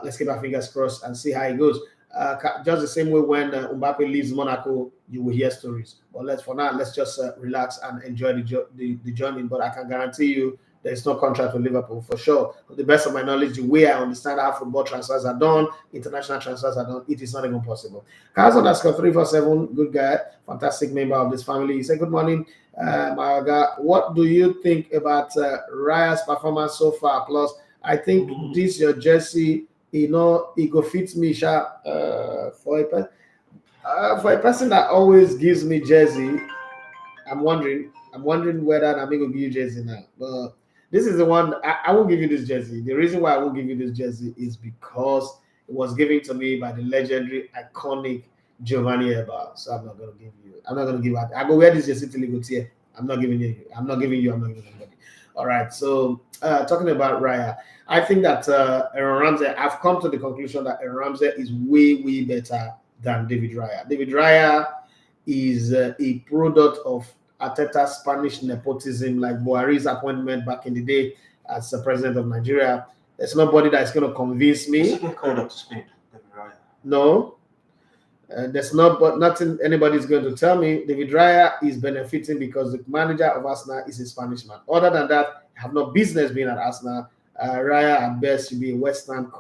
let's keep our fingers crossed and see how it goes. Just the same way when Mbappe leaves Monaco, you will hear stories. But let's just relax and enjoy the journey. But I can guarantee you there is no contract with Liverpool for sure. To the best of my knowledge, the way I understand how football transfers are done, international transfers are done, it is not even possible. Carlson_347, good guy, fantastic member of this family. He said, "Good morning, Maga. What do you think about Raya's performance so far? Plus, I think this your jersey, it go fit me for a person that always gives me jersey. I'm wondering whether I'm going to give you jersey now. But this is the one I won't give you this jersey. The reason why I won't give you this jersey is because it was given to me by the legendary, iconic Giovanni Eba. So I'm not going to give you. I'm not going to give out. I go wear this jersey till it goes here. I'm not giving you. I'm not giving anybody. All right. So talking about Raya, I think that Aaron Ramsey. I've come to the conclusion that Aaron Ramsey is way better than David Raya. David Raya is a product of Arteta's Spanish nepotism, like Buhari's appointment back in the day as the president of Nigeria. There's nobody that's going to convince me.
Is he get called up to Spain, David Raya?
No. There's nothing anybody's going to tell me. David Raya is benefiting because the manager of Arsenal is a Spanish man. Other than that, I have no business being at Arsenal. Raya at best should be a West Ham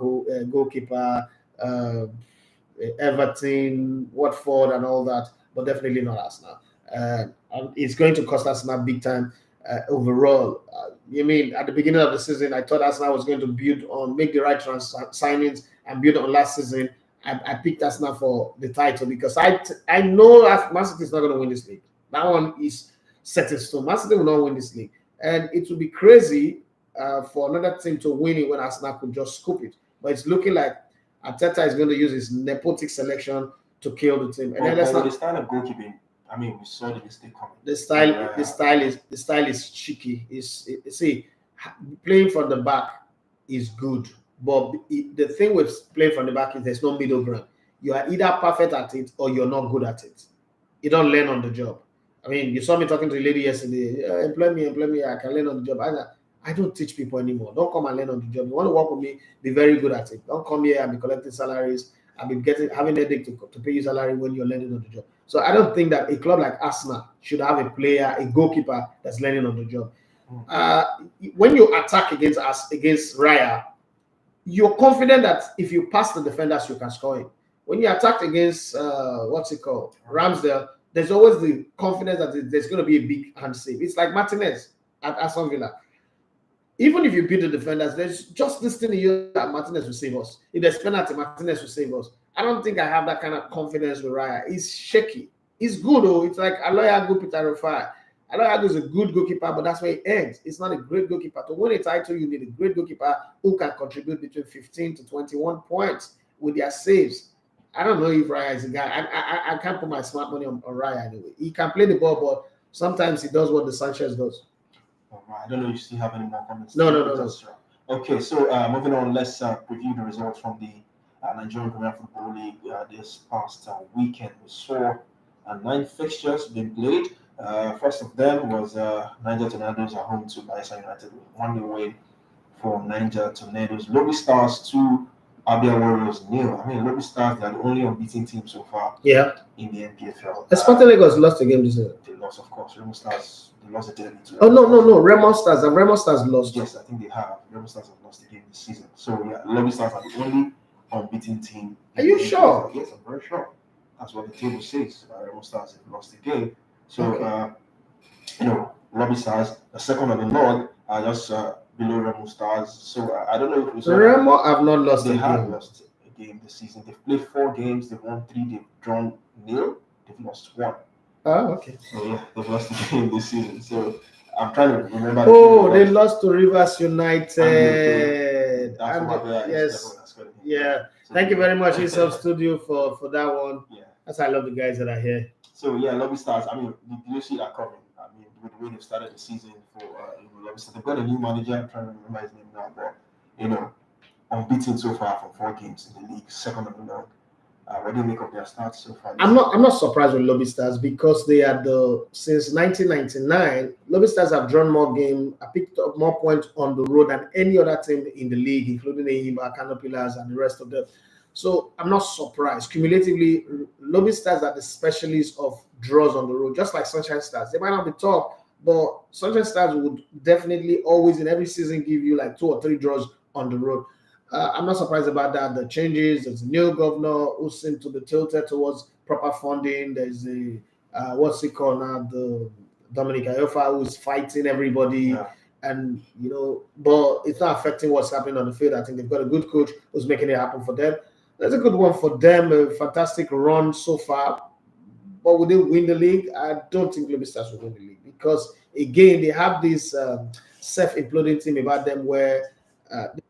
goalkeeper, Everton, Watford, and all that, but definitely not Arsenal. And it's going to cost Arsenal big time overall. You mean at the beginning of the season, I thought Arsenal was going to make the right signings and build on last season. I picked Arsenal for the title because I know that Man City is not going to win this league. That one is set in stone. Man City will not win this league. And it would be crazy for another team to win it when Arsenal could just scoop it. But it's looking like Arteta is going to use his nepotic selection to kill the team. And then
with the style of goalkeeping, I mean, we saw the mistake coming.
The style is cheeky. See, playing from the back is good. But the thing with playing from the back is there's no middle ground. You are either perfect at it or you're not good at it. You don't learn on the job. I mean, you saw me talking to a lady yesterday. Employ me. I can learn on the job. I don't teach people anymore. Don't come and learn on the job. You want to work with me, be very good at it. Don't come here and be collecting salaries. I'll be having a headache to pay you salary when you're learning on the job. So I don't think that a club like Arsenal should have a player, a goalkeeper that's learning on the job. When you attack against Raya, you're confident that if you pass the defenders, you can score it. When you attack against Ramsdale, there's always the confidence that there's going to be a big hand save. It's like Martinez at Aston Villa. Even if you beat the defenders, there's just this thing in you that Martinez will save us. If there's penalty, Martinez will save us. I don't think I have that kind of confidence with Raya. He's shaky. He's good, though. It's like Aloya Peter Rufai. Aloya is a good goalkeeper, but that's where it ends. It's not a great goalkeeper. To win a title, you need a great goalkeeper who can contribute between 15 to 21 points with their saves. I don't know if Raya is a guy. I can't put my smart money on Raya anyway. He can play the ball, but sometimes he does what the Sanchez does.
I don't know if you still have any more comments.
No.
Okay, so moving on, let's preview the results from the Nigerian Premier Football League this past weekend. We saw 9 fixtures being played. First of them was Niger Tornadoes at home to Bayelsa United, 1-0 win for Niger Tornadoes. Lobby Stars 2, Abia Warriors 0. I mean, Lobby Stars, they're the only unbeaten team so far in the NPFL.
Spartan Lagos lost the game this year.
They lost, of course. Remo Stars, they lost the derby too.
Oh, no. Remo Stars lost.
Yes, I think they have. Remo Stars have lost the game this season. So, yeah, Lobby Stars are the only unbeaten team.
Are you sure?
Yes, I'm very sure. That's what the table says. Remo Stars have lost the game. So, Lobby Stars, the second on the log, are just below Remo Stars. So, I don't know if we saw
Remo have not lost
they
a
have
game.
lost a game this season. They've played 4 games, they've won 3, they've drawn 0, they've lost 1.
Oh, okay.
So, yeah, they've lost a game this season. So, I'm trying to remember.
Oh, they lost to Rivers United.
That's what
Yes.
So,
Thank you very much, Insub Studio, for that one.
Yeah.
That's why I love the guys that are here.
So yeah, Lobby Stars. I mean, did you see that coming? I mean, with the way they've started the season for Lobby Stars, they've got a new manager. I'm trying to remember his name now, but unbeaten so far from 4 games in the league, second on the log. What do you make of their start so far?
I'm not surprised with Lobby Stars because they are since 1999. Lobby Stars have drawn more games, picked up more points on the road than any other team in the league, including Enyimba, Canopilas, and the rest of them. So I'm not surprised. Cumulatively, Lobby Stars are the specialists of draws on the road, just like Sunshine Stars. They might not be top, but Sunshine Stars would definitely always in every season give you like 2 or 3 draws on the road. I'm not surprised about that. The changes, there's a new governor who seemed to be tilted towards proper funding. There's what's it called now? The Dominic Ayofa who's fighting everybody.
Yeah.
And, but it's not affecting what's happening on the field. I think they've got a good coach who's making it happen for them. That's a good one for them. A fantastic run so far. But will they win the league? I don't think Lobby Stars will win the league because, again, they have this self-imploding team about them where they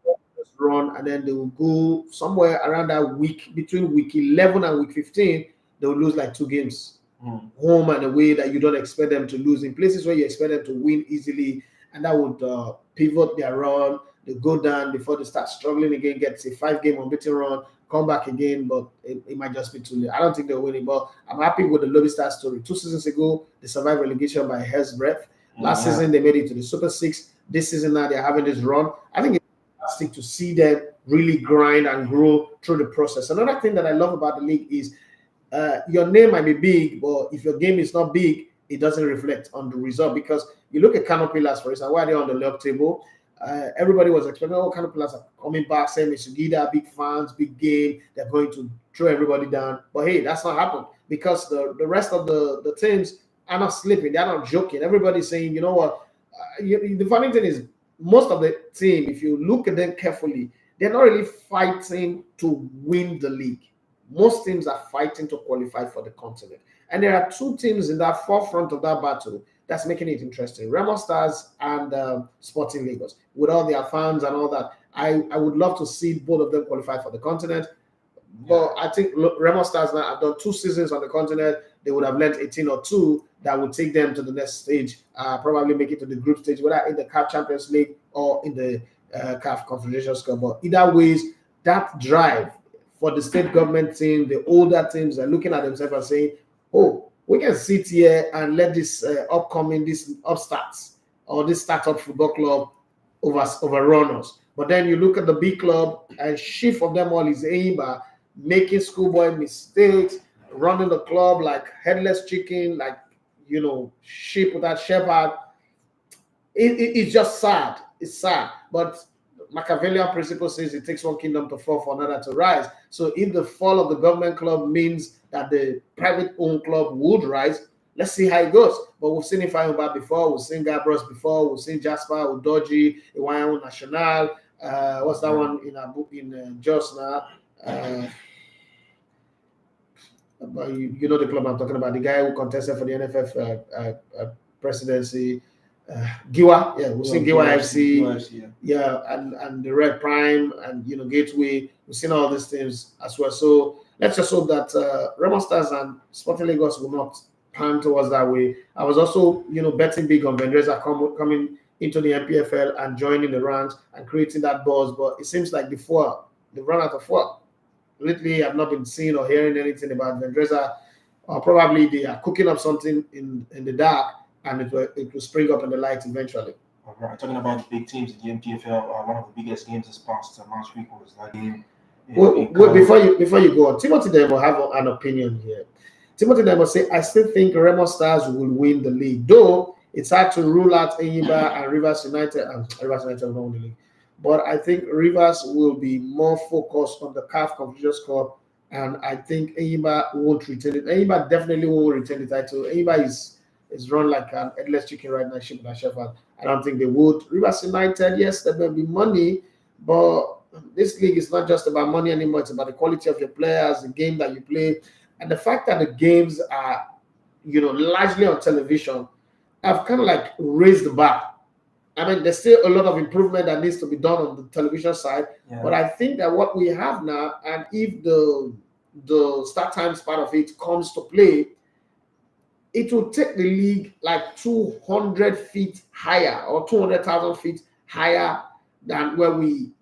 run and then they will go somewhere around that week, between week 11 and week 15, they will lose like 2 games home and away that you don't expect them to lose in places where you expect them to win easily. and that would pivot their run. They go down before they start struggling again, get a 5-game unbeaten run, come back again, but it might just be too late. I don't think they'll win it, but I'm happy with the Lobby Star story. 2 seasons ago, they survived relegation by a hair's breadth. Last season, they made it to the Super Six. This season, now they're having this run. I think it's fantastic to see them really grind and grow through the process. Another thing that I love about the league is your name might be big, but if your game is not big, it doesn't reflect on the result. Because you look at Canopilas, for instance, why are they on the log table? Everybody was expecting, Canopilas are coming back, saying Sugida, big fans, big game, they're going to throw everybody down. But hey, that's not happened because the rest of the teams are not sleeping, they're not joking. Everybody's saying, you know what? The funny thing is, most of the team, if you look at them carefully, they're not really fighting to win the league. Most teams are fighting to qualify for the continent. And there are 2 teams in that forefront of that battle that's making it interesting. Remo Stars and Sporting Lagos. With all their fans and all that, I would love to see both of them qualify for the continent. But I think Remo Stars now have done 2 seasons on the continent. They would have learned 18 or 2 that would take them to the next stage, probably make it to the group stage, whether in the CAF Champions League or in the CAF Confederation Cup. But either ways, that drive for the state government team, the older teams are looking at themselves and saying, oh, we can sit here and let this this upstarts or this startup football club overrun us. But then you look at the big club, and chief of them all is Eimba, making schoolboy mistakes, running the club like headless chicken, like, sheep without shepherd. It's just sad. It's sad. But Machiavellian principle says it takes one kingdom to fall for another to rise. So if the fall of the government club means that the private-owned club would rise, let's see how it goes. But we've seen Ifeanyi before, we've seen Gabros before, we've seen Jasper, Udoji, Iwayan National. What's that one in Jos now? You know the club I'm talking about, the guy who contested for the NFF presidency. Giwa, we've seen Giwa FC, and the Red Prime, and Gateway. We've seen all these things as well. So let's just hope that Remo Stars and Sporting Lagos will not pan towards that way. I was also, betting big on Vendresa coming into the MPFL and joining the ranks and creating that buzz. But it seems like they've run out of fuel. Lately, I've not been seeing or hearing anything about Vendresa. Or probably they are cooking up something in the dark, and it will spring up in the light eventually.
All right. Talking about the big teams in the MPFL, one of the biggest games this past last week was that game.
Before you go on, Timothy Demo have an opinion here. Timothy Demo say, I still think Remo Stars will win the league, though it's hard to rule out Enyimba and Rivers United. Rivers United will not win the league, but I think Rivers will be more focused on the CAF Confederation Cup, and I think Enyimba won't retain it. Enyimba definitely won't retain the title. Enyimba is run like an headless chicken right now, sheep and shepherd. I don't think they would. Rivers United, yes, there may be money, but this league is not just about money anymore. It's about the quality of your players, the game that you play, and the fact that the games are, largely on television. I've kind of like raised the bar. I mean, there's still a lot of improvement that needs to be done on the television side, but I think that what we have now, and if the start times part of it comes to play, it will take the league like 200 feet higher or 200,000 feet higher than where we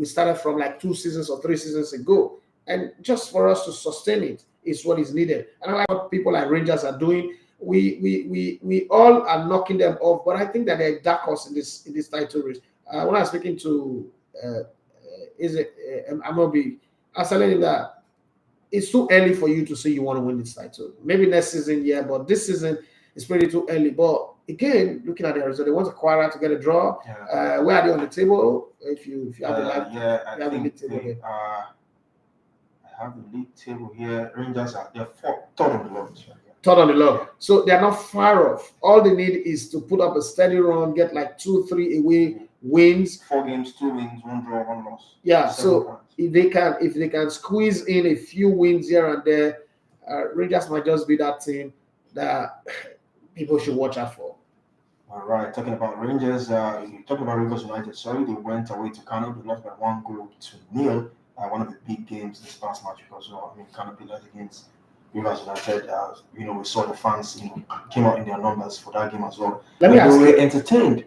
started from like 2 seasons or 3 seasons ago. And just for us to sustain it is what is needed. And I like what people like Rangers are doing. We all are knocking them off, but I think that they're dark horse in this title race. When I was speaking to Amobi, I was telling him that it's too early for you to say you want to win this title. Maybe next season, but this season is pretty too early. But again, looking at the result, they want Aquara to get a draw. Where are they on the table? If you have the live,
I have the league table here. I have the league table here. Rangers they're third on the log.
Third on the log. So they're not far off. All they need is to put up a steady run, get like 2-3 away wins.
4 games, 2 wins, 1 draw, 1 loss.
So if they can squeeze in a few wins here and there, Rangers might just be that team that people should watch out for.
All right, talking about Rangers, talking about Rivers United. Sorry, they went away to Kano. They lost by 1-0. One of the big games this past match because Kano played against Rivers United. We saw the fans came out in their numbers for that game as well. They were entertained.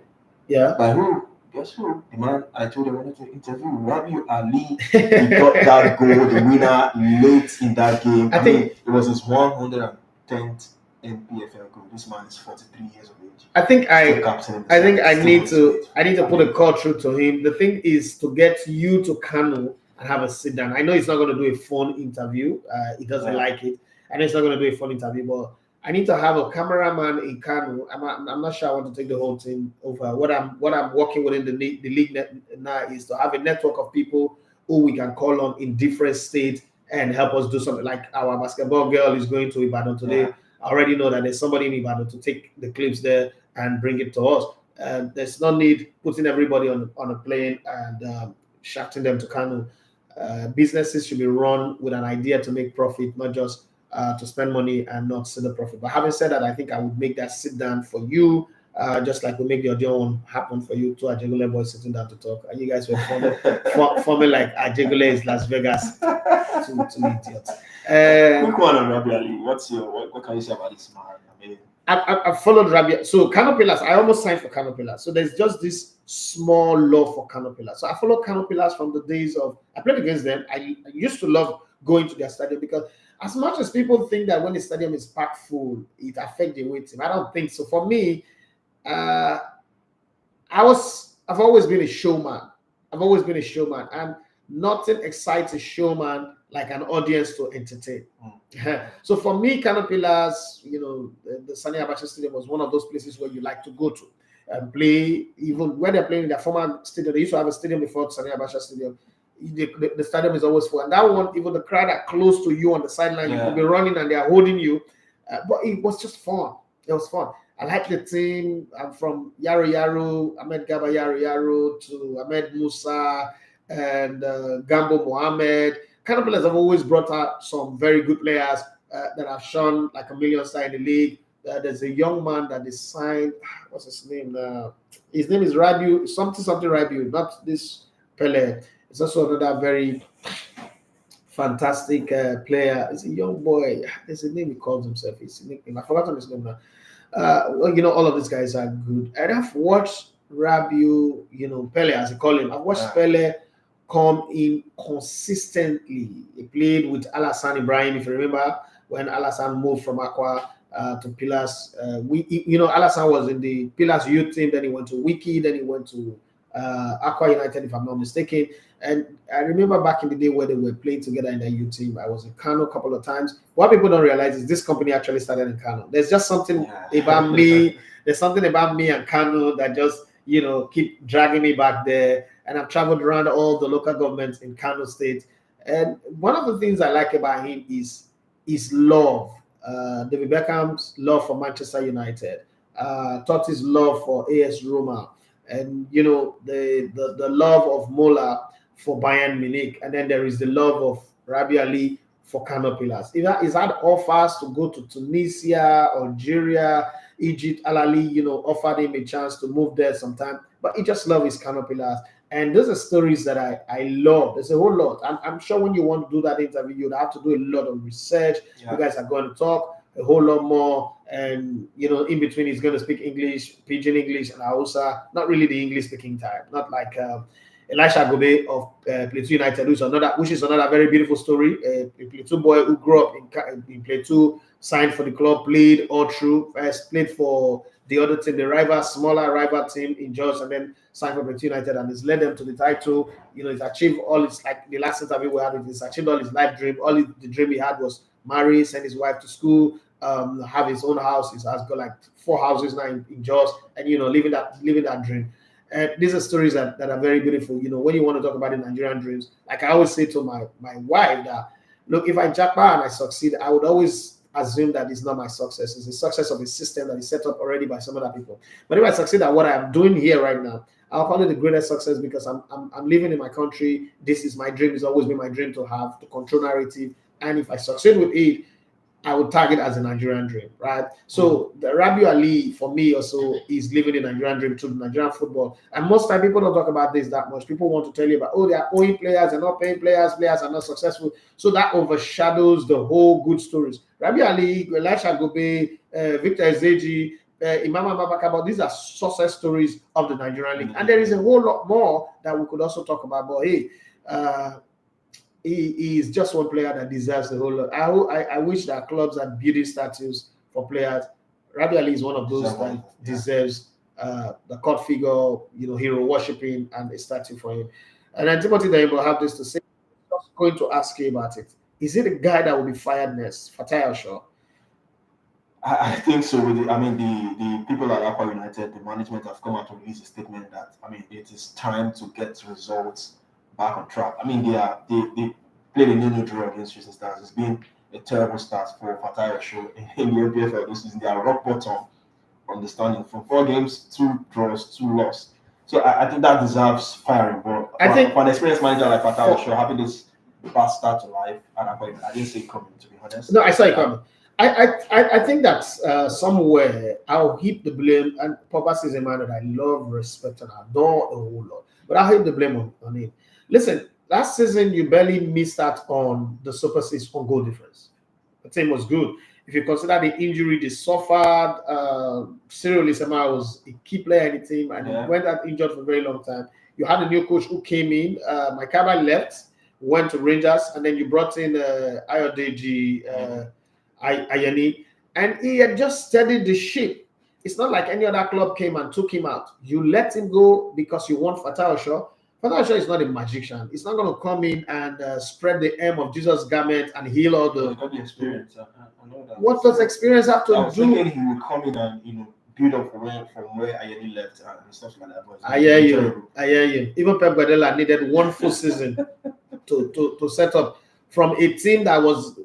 Yeah.
By who? Guess who? The man I told you I wanted to interview, Rabiu Ali. He got that goal, the winner, late in that game.
I
I mean,
think
it was his 110th NPFL goal. This man is 43 years of age.
I think
Still
I
captaining the
I think
side.
I
Still
need
gets
to
paid.
I need to put a call through to him. The thing is to get you to Kano and have a sit down. I know he's not going to do a phone interview. He doesn't
Yeah.
like it. I know he's not going to do a phone interview, but I need to have a cameraman in Kano. I'm not sure I want to take the whole thing over. What I'm working within the league now is to have a network of people who we can call on in different states and help us do something. Like our basketball girl is going to Ibadan today.
Yeah.
I already know that there's somebody in Ibadan to take the clips there and bring it to us. There's no need putting everybody on a plane and shafting them to Kano. Businesses should be run with an idea to make profit, not just to spend money and not see the profit. But having said that, I think I would make that sit down for you, just like we make the audio one happen for you. Two Ajegule boys sitting down to talk, and you guys were forming like Ajegule is Las Vegas. Two idiots.
Quick one on Rabiu Ali. What can you say about this man? I mean,
I followed Rabia. So Canopilas, I almost signed for Canopilas. So there's just this small love for Canopilas. So I followed Canopilas from the days of I played against them. I used to love going to their stadium because as much as people think that when the stadium is packed full, it affects the away team. I don't think so. For me, I've always been a showman. I've always been a showman, and nothing excites a showman like an audience to entertain. So for me, Canopilas, the Sani Abacha Stadium was one of those places where you like to go to and play. Even when they're playing in their former stadium, they used to have a stadium before Sani Abacha Stadium. The stadium is always full, and that one, even the crowd are close to you on the sideline, you could be running and they are holding you. But it was just fun. It was fun. I like the team. I'm from Yaro Yaro, Ahmed Gaba Yaro Yaro to Ahmed Musa and Gambo Mohammed. Canopilas have always brought out some very good players that have shown like a million star in the league. There's a young man that is signed. What's his name? His name is Rabiu, something Rabiu, not this Pele. It's also another very fantastic player. It's a young boy. There's a name he calls himself. His nickname. I've forgotten his name now. All of these guys are good. And I've watched Rabiu, Pele, as they call him. I've watched Pele come in consistently. He played with Alassane Ibrahim, if you remember, when Alassane moved from Aqua to Pillars. Alassane was in the Pillars youth team, then he went to Wiki, then he went to Aqua United, if I'm not mistaken. And I remember back in the day where they were playing together in the youth team. I was in Kano a couple of times. What people don't realize is this company actually started in Kano. There's just something about me. There's something about me and Kano that just, keep dragging me back there. And I've traveled around all the local governments in Kano State. And one of the things I like about him is his love. David Beckham's love for Manchester United. Totti's love for AS Roma. And, the love of Mola for Bayern Munich. And then there is the love of Rabiu Ali for Canopilas. He's had offers to go to Tunisia, Algeria, Egypt. Al-Ali, offered him a chance to move there sometime. But he just loves his Canopilas. And those are stories that I love. There's a whole lot. I'm sure when you want to do that interview, you'd have to do a lot of research. Yeah. You guys are going to talk a whole lot more. And, in between, he's going to speak English, Pidgin English, and Hausa. Not really the English-speaking type. Not like Elisha Gobe of Plateau United, which is another very beautiful story. A Plateau boy who grew up in Plateau, signed for the club, played all through. First played for the other team, the smaller rival team in Jos, and then signed for Plateau United, and has led them to the title. He's achieved all his, like the last interview we had with him, he's achieved all his life dream. The dream he had was marry, send his wife to school, have his own house. He has got like 4 houses now in Jos, and living that dream. And these are stories that are very beautiful. When you want to talk about the Nigerian dreams, like I always say to my wife that, look, if I jackpot and I succeed, I would always assume that it's not my success. It's the success of a system that is set up already by some other people. But if I succeed at what I'm doing here right now, I'll call it the greatest success because I'm living in my country. This is my dream. It's always been my dream to have the control narrative. And if I succeed with it, I would tag it as a Nigerian dream, right? So the Rabiu Ali, for me, also is living a Nigerian dream through Nigerian football. And most time people don't talk about this that much. People want to tell you about, they are owing players, they're not paying players are not successful. So that overshadows the whole good stories. Rabiu Ali, Elisha Gobe, Victor Ezeji, Imam Mabaka, but these are success stories of the Nigerian league, and there is a whole lot more that we could also talk about. But hey, he is just one player that deserves the whole lot. I wish that clubs had building statues for players. Rabi Ali is one of those that deserves the court figure, hero worshipping, and a statue for him. And then Timothy Dayimbo have this to say. I'm just going to ask you about it. Is it a guy that will be fired next, Fatai Shaw?
I think so. The people at Aqua United, the management have come out to release a statement that it is time to get results back on track. They played a new draw against Shooting Stars. It's been a terrible start for Fatai Shaw in the NPFL this season. They are rock bottom on the standing from 4 games, 2 draws, 2 losses. So I think that deserves firing. But for an experienced manager like Fatai Shaw, having this bad start to life, and I didn't see it coming, to be honest.
No, I saw it coming. I think that somewhere I'll heap the blame, and Papa is a man that I love, respect, and adore a whole lot. But I'll heap the blame on him. Listen, last season you barely missed out on the Super 6 on goal difference. The team was good. If you consider the injury they suffered, Cyril Lisema was a key player in the team, and he went out injured for a very long time. You had a new coach who came in. Mikel left, went to Rangers, and then you brought in Ayodeji Ayani, and he had just steadied the ship. It's not like any other club came and took him out. You let him go because you want Fatai Shaw. Fatai Shaw is not a magician. It's not going to come in and spread the hem of Jesus' garment and heal all the.
Got the experience. I know that.
What does experience have to do?
I was thinking he would come in and build up from where Ayani left and stuff like that. But
I hear you. Even Pep Guardiola needed 1 full season to set up from a team that was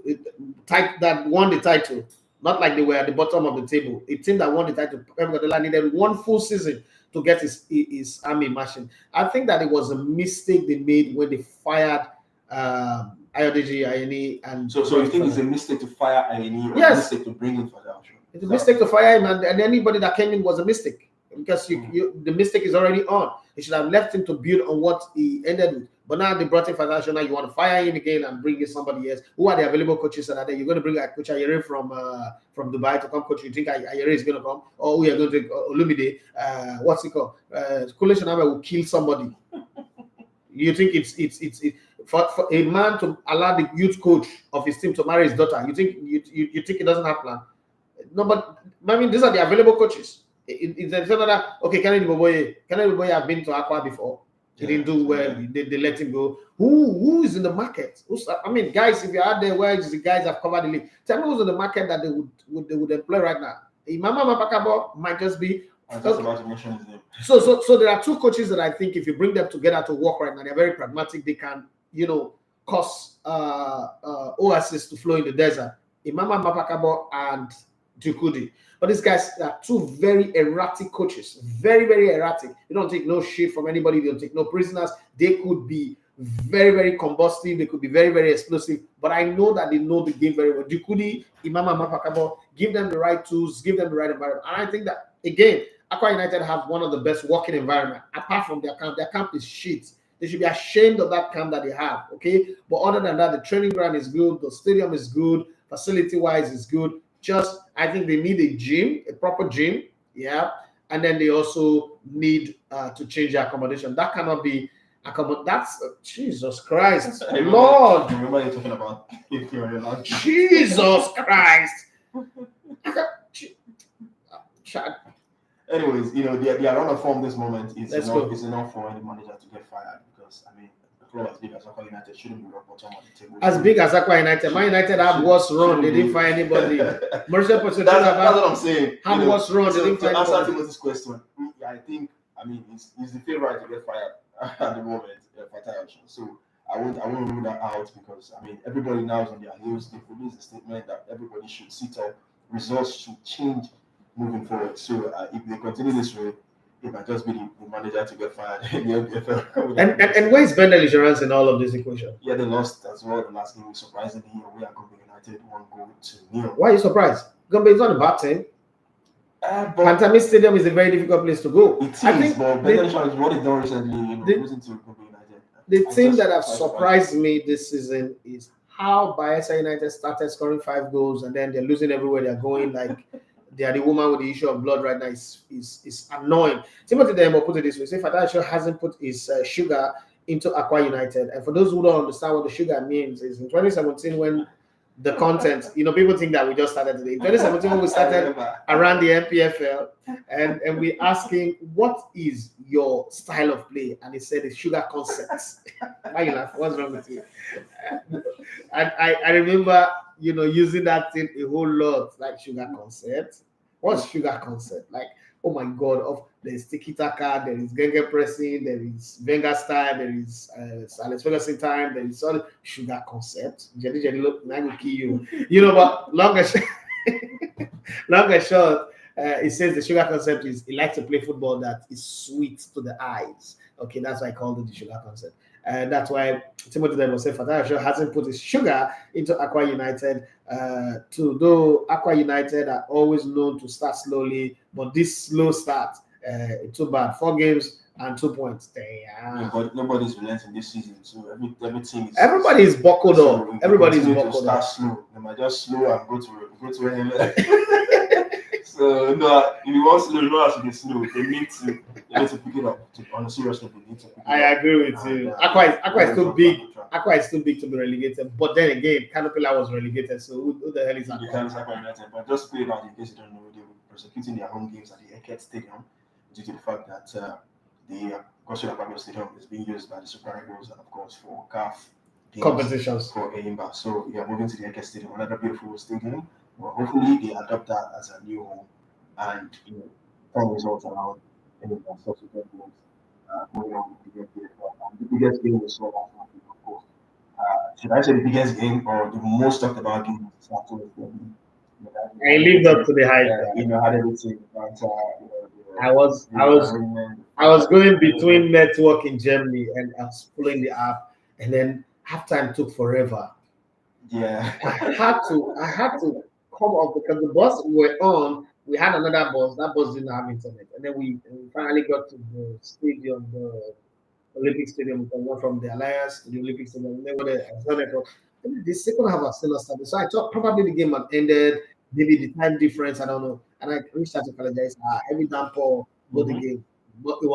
that won the title. Not like they were at the bottom of the table. A team that won the title, Pep Guardiola needed 1 full season to get his army marching. I think that it was a mistake they made when they fired Ayodeji Ayeni. And
so you think it's a mistake to fire Ayeni, or
yes,
a mistake to bring in Fatai Shaw?
It's a mistake to fire him, and anybody that came in was a mistake, because the mistake is already on. You should have left him to build on what he ended with. But now they brought in Fatai Shaw. Now you want to fire him again and bring in somebody else. Who are the available coaches that are there? You're going to bring Coach Ayere from Dubai to come coach. You think Ayere is going to come? Or we are going to Olumide? What's it called? Kule Shanaba will kill somebody. You think it's for a man to allow the youth coach of his team to marry his daughter? You think it doesn't have plan? No, but these are the available coaches. It's another. Okay, Kennedy Boboye have been to Aqua before. He didn't do well. They let him go. Who is in the market? Guys, if you're out there, where the guys have covered the league, tell me who's in the market that they would employ right now. Imama Mapakabo might just be.
I was just about to mention his name.
So there are 2 coaches that I think if you bring them together to work right now, they're very pragmatic. They can, cause oasis to flow in the desert. Imama Mapakabo and Dukudi. But these guys are 2 very erratic coaches. Very, very erratic. They don't take no shit from anybody. They don't take no prisoners. They could be very, very combustive. They could be very, very explosive. But I know that they know the game very well. Dukudi, Imama Mapakabo, give them the right tools, give them the right environment. And I think that, again, Aqua United have one of the best working environment. Apart from their camp is shit. They should be ashamed of that camp that they have, okay? But other than that, the training ground is good. The stadium is good. Facility-wise is good. Just, I think they need a gym, a proper gym, and then they also need to change their accommodation. That cannot be that's Jesus Christ, Lord.
Remember you talking about
Jesus Christ.
Anyways, they are on a form this moment. It's enough for any manager to get fired, because a club as big as Aqua United shouldn't be rock bottom on the table.
As big as Aqua United, Man United have worse run. They didn't find anybody.
That's what I'm saying.
Have worse run. They didn't find
anybody. To answer
anybody.
Timothy's question, I think he's the favorite to get fired at the moment, Fatai Shaw. So I won't rule that out, because everybody now is on their heels. They released a statement that everybody should sit up. Results should change moving forward. So if they continue this way, it might just be the manager to get fired.
And where is Bendel Insurance in all of this equation?
Yeah, they lost as well the last game. Surprisingly, we are Gombe United 1-0.
Why are you surprised? Gombe is not a bad team. Pantami Stadium is a very difficult place to go.
It is, I think but Bendel Insurance, what they've done recently, losing to Gombe United.
The team that have surprised me this season is how Bayelsa United started scoring 5 goals, and then they're losing everywhere they're going. Like they are the woman with the issue of blood right now is annoying. Timothy Demo put it this way: say Fatacho hasn't put his sugar into Aqua United, and for those who don't understand what the sugar means, is in 2017 when the content, people think that we just started today. In 2017 when we started around the MPFL, and we asking what is your style of play, and he said it's sugar concepts. Why you laugh? What's wrong with you? And I remember using that thing a whole lot, like sugar concept. What's sugar concept? Like, oh my god, there's tiki taka, there is genge pressing, there is Wenger style, there is Alex Ferguson time, there is all sugar concept. Jenny look, I will kill you. But long and short, it says the sugar concept is he likes to play football that is sweet to the eyes. Okay, that's why I called it the sugar concept. And that's why Timothy Demo said Fatayo hasn't put his sugar into Aqua United. Though Aqua United are always known to start slowly, but this slow start, it's too bad. 4 games and 2 points. Damn.
Yeah, but nobody's relenting this season, so everything
everybody is buckled up. Everybody's buckled
to start
up.
slow. They might just slow and go to NL. So no, if you want slow, you don't have to be slow. They need to pick it up. On a serious note, they need to pick it up.
I agree with you. Aqua is too big. Aqua is too big to be relegated. But then again, Canopilla was relegated. So who the hell is that?
Aqua United. But just play out in case you don't know, they were prosecuting their home games at the Eket Stadium due to the fact that the Gospel Aqua Stadium is being used by the Super Eagles and of course for CAF
competitions
for Aimba. So yeah, moving to the Eket Stadium, another beautiful stadium. Well, hopefully they adopt that as a new home and turn results around in the subsequent months moving on with the biggest game we saw last month, of course. Should I say the biggest game or the most talked about game?
I lived up to the hype.
Had everything. But,
I was going between network in Germany and I was pulling the app, and then halftime took forever.
Yeah,
I had to come up because the bus we were on. We had another bus. That bus didn't have internet, and then we finally got to the stadium, the Olympic Stadium. We went from the Alliance to the Olympic Stadium, and then when the second half was still not started. So I thought probably the game had ended. Maybe the time difference, I don't know. And I reached out to apologize. Every damn for both the game, but it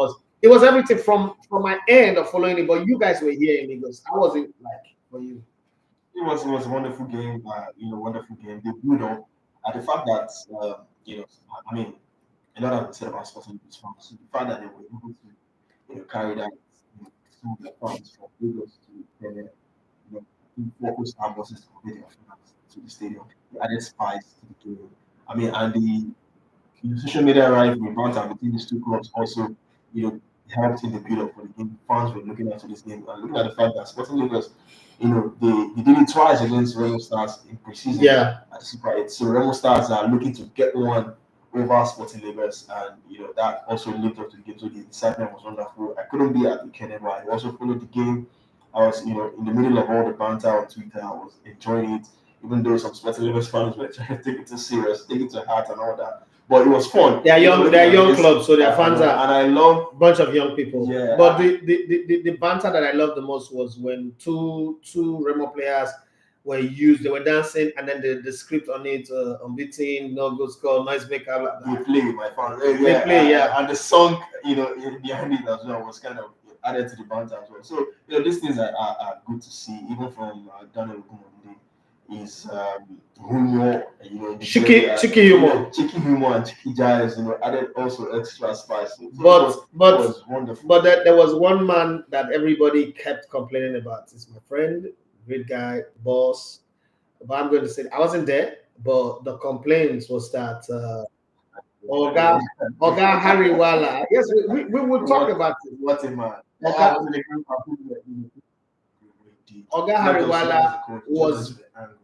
was everything from my end of following it. But you guys were here in Lagos. How was it like for you?
It was a wonderful game. Wonderful game. They blew up at the fact that I mean, a lot of said about Sporting is fun. So the fact that they were able to carry that some of the funds from Lagos to focus our buses to complete their fans to the stadium. They added spice to the game. I mean, and the social media rivalry banter between these two clubs also, helped in the build-up for the game. Fans were looking at this game and looking at the fact that Sporting Lagos, they did it twice against Remo Stars in preseason at the Super 8. So Remo Stars are looking to get one over Sporting Lagos, and that also lived up to the game. So the excitement was wonderful. I couldn't be at the weekend, but I also followed the game. I was, in the middle of all the banter on Twitter. I was enjoying it, even though some Sporting Lagos fans were trying to take it too serious, take it to heart, and all that. But it was fun.
They're young clubs, so their fans are,
and I love
a bunch of young people.
Yeah.
But the banter that I loved the most was when two Remo players were used. They were dancing, and then the script on it, unbeaten, no good score, nice maker.
They play, my fans.
They play,
and the song, behind it as well was kind of added to the banter as well. So these things are good to see, even from Daniel Okumode. Is humor,
cheeky humor,
and cheeky jazz, added also extra spice. So
but
it was wonderful.
But there was one man that everybody kept complaining about. It's my friend, great guy, boss. But I'm going to say I wasn't there, but the complaints was that Oga Hariwala. Yes, we will talk about it.
What a man!
Oga Hariwala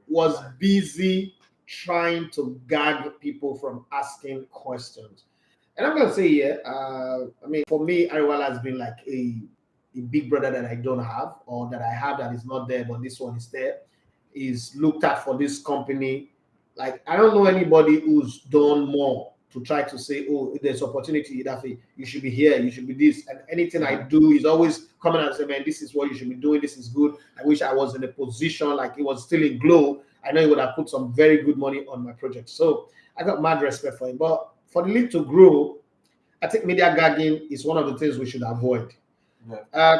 was busy trying to gag people from asking questions. And I'm going to say for me, Hariwala has been like a big brother that I don't have, or that I have that is not there, but this one is there. Is looked at for this company. Like, I don't know anybody who's done more to try to say, oh, if there's opportunity, you should be here, you should be this. And anything I do is always coming and say, man, this is what you should be doing, this is good. I wish I was in a position like it was still in Glow. I know he would have put some very good money on my project. So I got mad respect for him. But for the league to grow, I think media gagging is one of the things we should avoid.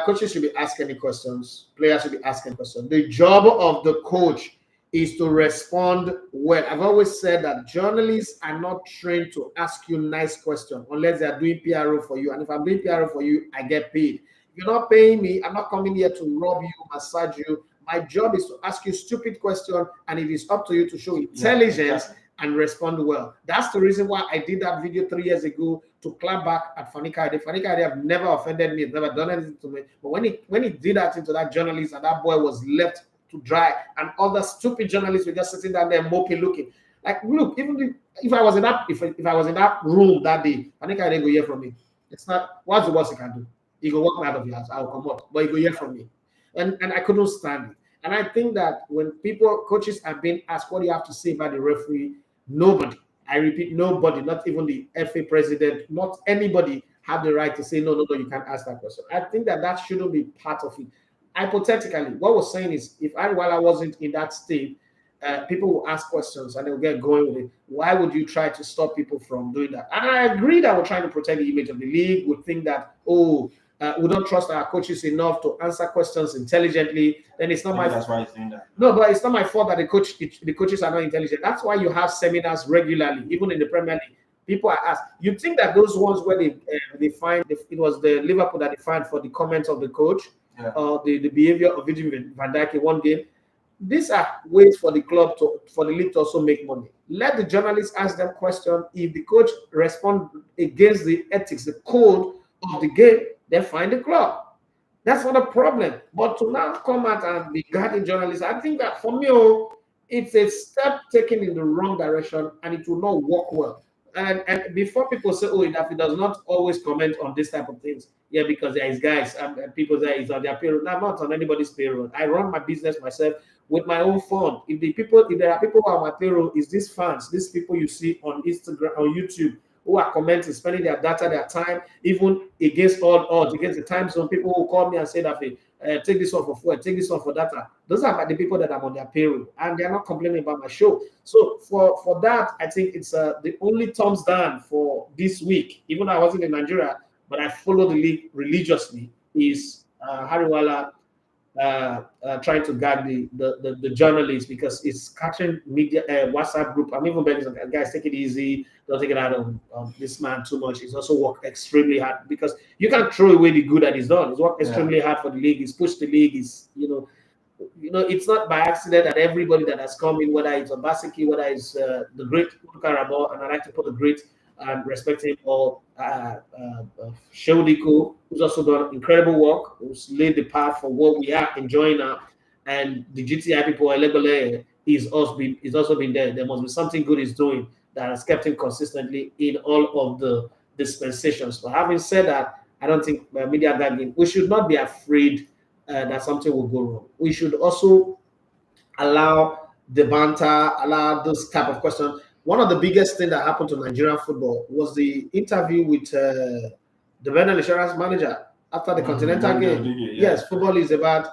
Coaches should be asking any questions. Players should be asking questions. The job of the coach is to respond well. I've always said that journalists are not trained to ask you nice questions unless they are doing PRO for you. And if I'm doing PRO for you, I get paid. If you're not paying me, I'm not coming here to rob you, massage you. My job is to ask you stupid questions, and it is up to you to show intelligence and respond well. That's the reason why I did that video 3 years ago to clap back at Fanika. Fanika have never offended me, never done anything to me. But when he did that into that journalist, and that boy was left to dry, and other stupid journalists were just sitting down there moping, looking. Like, look, even if I was in that if I was in that room that day, Fanika didn't go hear from me. It's not what's the worst he can do? He go walk me out of the house, I'll come up, but he go hear from me. And I couldn't stand it. And I think that when coaches are being asked, what do you have to say about the referee? Nobody, I repeat, nobody, not even the FA president, not anybody have the right to say, no, you can't ask that question. I think that shouldn't be part of it. Hypothetically, what we're saying is, if while I wasn't in that state, people will ask questions and they'll get going with it. Why would you try to stop people from doing that? And I agree that we're trying to protect the image of the league. We think that, we don't trust our coaches enough to answer questions intelligently. Then it's not
That's why he's doing that.
No, but it's not my fault that the coaches are not intelligent. That's why you have seminars regularly, even in the Premier League. People are asked. You think that those ones where they find it was the Liverpool that they fined for the comments of the coach, the behavior of Virgil van Dijk in one game. These are ways for the league to also make money. Let the journalists ask them questions. If the coach respond against the ethics, the code of the game, then find the club. That's not a problem. But to now come out and be guarding journalists, I think that for me, it's a step taken in the wrong direction, and it will not work well. And before people say, that he does not always comment on this type of things, because there is guys and people there is on their payroll. No, I'm not on anybody's payroll. I run my business myself with my own fund. If there are people on my payroll, is these fans, these people you see on Instagram or YouTube who are commenting, spending their data, their time, even against all odds, against the time zone. People who call me and say that, take this one for fuel, take this one for data. Those are the people that I'm on their payroll, and they're not complaining about my show. So for that, I think it's the only thumbs down for this week. Even though I wasn't in Nigeria, but I follow the league religiously, is Hariwala trying to gag the journalists, because it's catching media WhatsApp group. I'm even begging some guys, take it easy, don't take it out on this man too much. He's also worked extremely hard, because you can't throw away the good that he's done. He's worked extremely hard for the league. He's pushed the league. He's it's not by accident that everybody that has come in, whether it's Obaseki, whether it's the great Karabo, and I like to put the great and respect him, or Sheudiko, who's also done incredible work, who's laid the path for what we are enjoying now. And the GTI people, Elegole, is also been there. There must be something good he's doing that has kept him consistently in all of the dispensations. But having said that, I don't think media gagging, we should not be afraid that something will go wrong. We should also allow the banter, allow those type of questions. One of the biggest things that happened to Nigerian football was the interview with the Vendor Insurance manager after the Continental game. Yes, football is about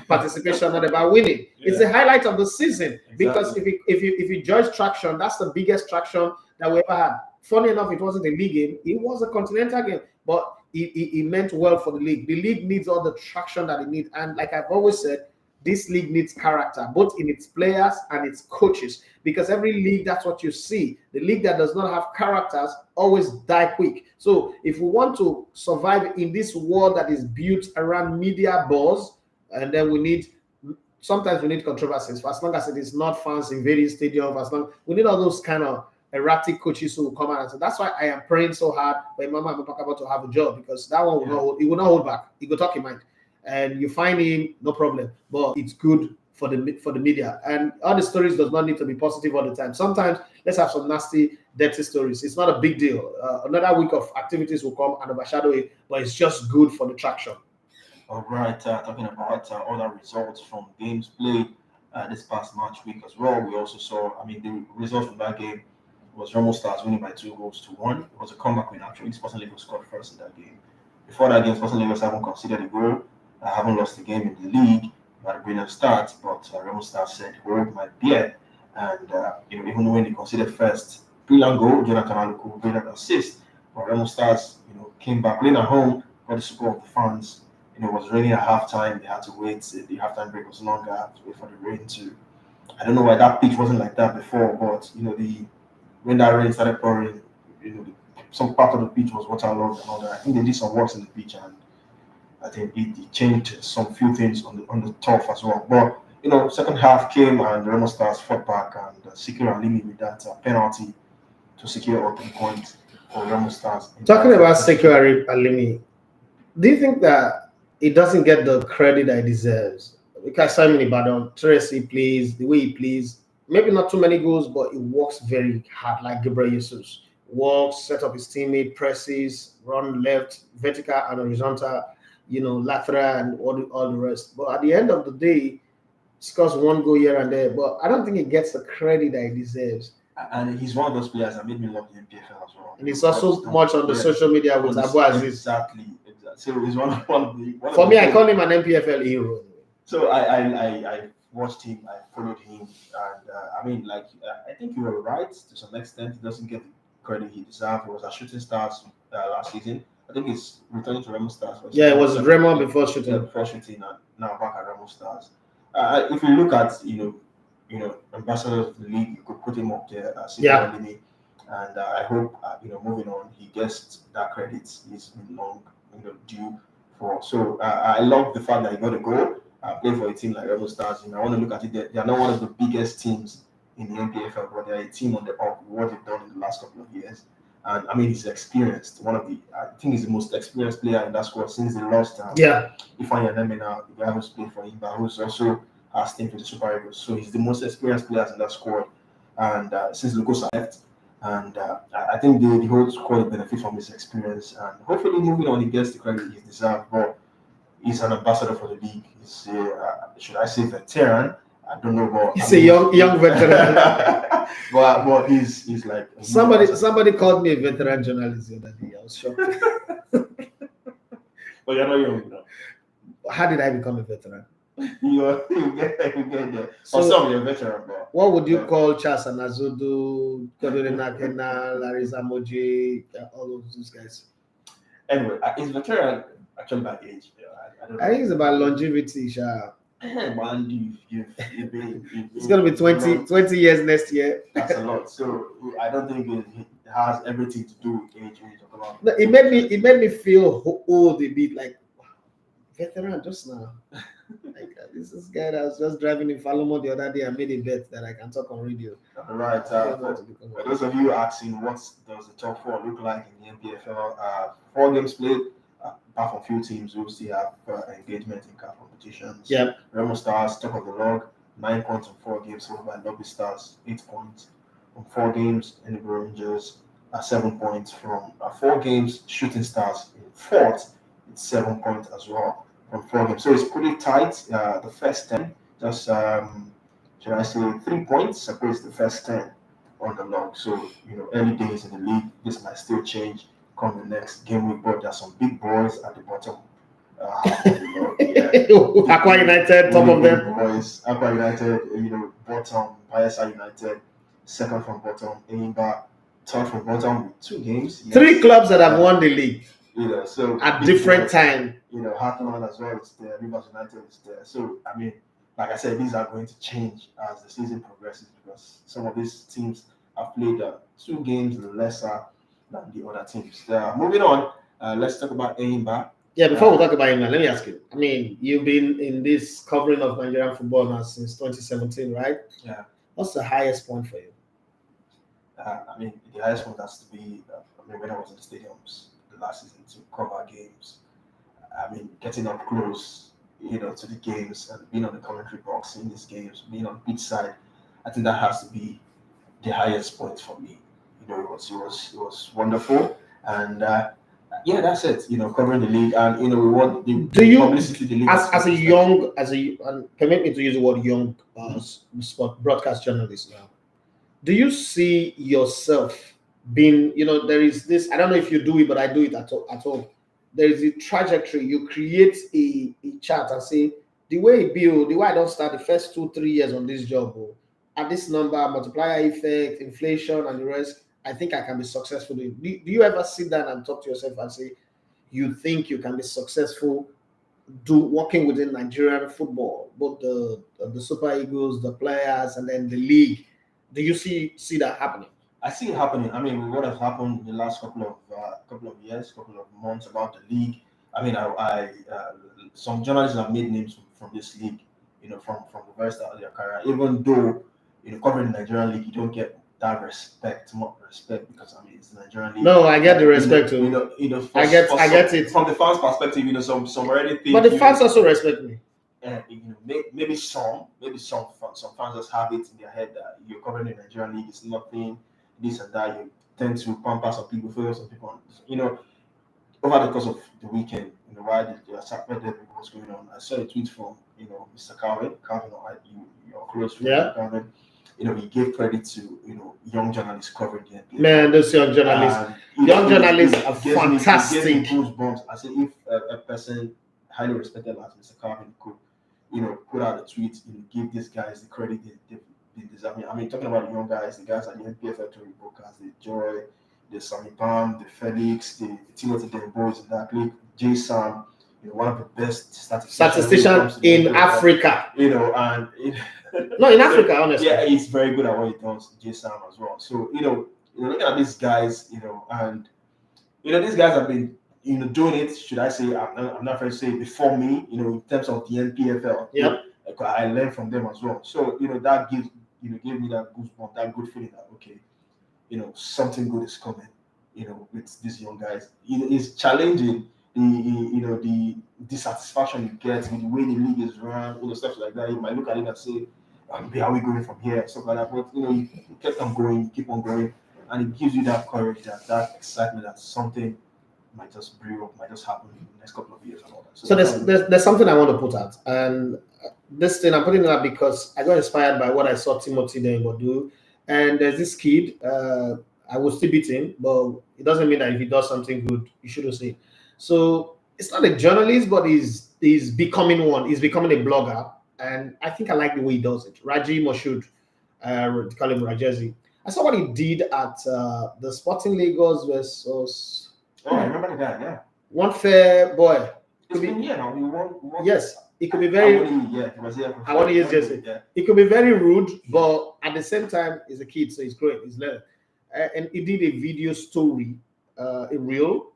participation, not about winning. It's the highlight of the season, because if you judge traction, that's the biggest traction that we ever had. Funny enough, it wasn't a league game; it was a Continental game, but it meant well for the league. The league needs all the traction that it needs, and like I've always said, this league needs character, both in its players and its coaches, because every league, that's what you see. The league that does not have characters always die quick. So if we want to survive in this world that is built around media buzz, and then sometimes we need controversies, for as long as it is not fans invading stadium, we need all those kind of erratic coaches who will come out and say, that's why I am praying so hard for Imama Abubakar to have a job, because that one will not hold back. He will talk in mind. And you find him, no problem. But it's good for the media. And all the stories does not need to be positive all the time. Sometimes let's have some nasty, dirty stories. It's not a big deal. Another week of activities will come and overshadow it, but it's just good for the traction.
All right, talking about other results from games played this past match week as well. We also saw, the result from that game was Remo Stars winning by 2-1. It was a comeback win, actually. Sporting Lagos scored first in that game. Before that game, Sporting Lagos haven't conceded a goal. Haven't lost a game in the league. had a brilliant start, but Remo Stars said, hold my beer. And even when they conceded first, brilliant goal, Jonathan Aluko, brilliant assist. But Remo Stars, came back playing at home for the support of the fans. It was raining at halftime. They had to wait. The halftime break was longer. To wait for the rain to. I don't know why that pitch wasn't like that before, but when that rain started pouring, some part of the pitch was waterlogged and all that. I think they did some works in the pitch, and I think it changed some few things on the turf as well. But second half came and the Remo Stars fought back and secured a limit with that penalty to secure all 3 points for Remo Stars.
Talking about Sekou Alimi, do you think that it doesn't get the credit that it deserves? Because Simon Ibadan, Tracy plays the way he plays, maybe not too many goals, but he works very hard, like Gabriel Jesus. Walks, set up his teammate, presses, run left, vertical and horizontal, lateral and all the rest. But at the end of the day, scores one goal here and there. But I don't think he gets the credit that he deserves.
And he's one of those players that made me love the MPFL as well.
And he's also much on the social media with Abu Aziz.
Exactly. So he's one of the.
For me, I call him an MPFL hero.
So I watched him, I followed him, and I think you were right to some extent. He doesn't get the credit he deserves. He was at Shooting Stars last season. I think he's returning to Remo Stars.
Yeah, it was Remo before Shooting.
And now back at Remo Stars. If you look at ambassadors of the league, you could put him up there. And I hope moving on, he gets that credit he's been long due for. So I love the fact that he got a goal. Play for a team like Remo Stars. I want to look at it. They are not one of the biggest teams in the NPFL, but they are a team on the up. What they've done in the last couple of years, and he's experienced. I think he's the most experienced player in that squad since they lost. Ifeanyi Anemina, the guy who's played for him, but who's also has team to the Super Eagles. So he's the most experienced player in that squad, and since Lukosa left. And I think the whole squad will benefit from his experience, and hopefully moving on, he gets the credit he deserves. But he's an ambassador for the league. He's should I say veteran? I don't know, but
he's a young veteran.
but he's like
somebody called me a veteran journalist the other day. I was shocked.
But you're not young now.
How did I become a veteran?
You get there. So, some you're a veteran, bro.
What would you call Charles Anazodo, Kodore Nakena, Larry Zamoji, all of those guys?
Anyway, is veteran actually by age?
I think it's about longevity, Sha.
Man,
it's going to be 20 years next year.
That's a lot. So I don't think it has everything to do with age.
No, it made me feel old a bit, like veteran just now. Like this guy that was just driving in Falomo the other day and made a bet that I can talk on radio.
All right. For those of you asking, what does the top 4 look like in the NPFL? 4 games played. Apart from few teams who still have engagement in cup competitions.
Yeah.
Remo Stars, top of the log, 9 points on 4 games, followed by Lobby Stars, 8 points on 4 games, and the Rangers 7 points from 4 games. Shooting Stars in 4th, it's 7 points as well from 4 games. So it's pretty tight. The first 10, just should I say 3 points separates the first 10 on the log. So early days in the league, this might still change come the next game week, but there's some big boys at the bottom.
Aqua United, top of them.
Boys, Aqua United, bottom. Bayelsa United, second from bottom. Enyimba, third from bottom with 2 games.
Yes. 3 clubs that have won the league.
So
at different time.
Heartland as well is there. Rivers United is there. So like I said, these are going to change as the season progresses because some of these teams have played 2 games lesser than the other teams. Moving on, let's talk about Enyimba.
Yeah, before we talk about Enyimba, let me ask you. You've been in this covering of Nigerian football now since 2017, right?
Yeah.
What's the highest point for you?
The highest point has to be when I was in the stadiums the last season to cover games. Getting up close, to the games and being on the commentary box in these games, being on pitch side. I think that has to be the highest point for me. It was wonderful, and that's it. Covering the league, and we want the publicity. The league
and permit me to use the word young sport broadcast journalist now. Do you see yourself being? There is this. I don't know if you do it, but I do it at all. There is a trajectory. You create a chart and say the way he build, the way I don't start the first 2-3 years on this job, at this number, multiplier effect, inflation, and the rest, I think I can be successful. Do you ever sit down and talk to yourself and say, you think you can be successful working within Nigerian football, both the Super Eagles, the players, and then the league? Do you see that happening?
I see it happening. I mean, what has happened in the last couple of years, couple of months about the league. I mean, some journalists have made names from this league, from the very start of their career. Even though, covering the Nigerian league, you don't get that respect, more respect, because I mean it's the Nigerian league.
No, I get the respect too. I get it
from the fans' perspective. Some already think.
But the fans also respect me.
Maybe some fans just have it in their head that you're covering the Nigerian league, it's nothing, this and that. You tend to pamper some people, favor some people. Over the course of the weekend, while the Saturday was going on, I saw a tweet from Mr. Calvin, your close friend, Calvin. He gave credit to young journalists covering the NBA.
Man, those young journalists are fantastic.
It gave me goosebumps. I said, if a person highly respected as Mr. Calvin could, put out a tweet, give these guys the credit they deserve. I mean, talking about the young guys, the guys at the NPFL Touring Broadcast, the Joy, the Sammy Bam, the Felix, the Timothy Den boys in that league, Jay Sam, one of the best statisticians
in Africa.
And
no, in Africa, honestly.
Yeah, he's very good at what he does, Jay Sam as well. So, looking at these guys, and these guys have been doing it, should I say, I'm not going to say before me, in terms of the NPFL.
Yeah.
I learned from them as well. So, that gave me that goosebump, that good feeling that, okay, something good is coming, with these young guys. It's challenging the dissatisfaction you get with the way the league is run, stuff like that. You might look at it and say, where are we going from here? Stuff like that. But, you kept on going, keep on going, and it gives you that courage, that excitement that something might just brew up, might just happen in the next couple of years and all that.
So there's something I want to put out, and this thing I'm putting it out because I got inspired by what I saw Timothy Dayimbo do, and there's this kid. I will still beat him, but it doesn't mean that if he does something good, you shouldn't say it. So it's not a journalist, but he's becoming one. He's becoming a blogger, and I think I like the way he does it. Raji Moshood, call him Rajezi. I saw what he did at the Sporting Lagos versus.
Oh, I remember the guy. Yeah.
One fair boy.
It's been now. He won.
Yes, it could be very. I want to use Jesse. Yeah. It could be very rude, but at the same time, he's a kid, so he's growing. He's learning. And he did a video story, a reel.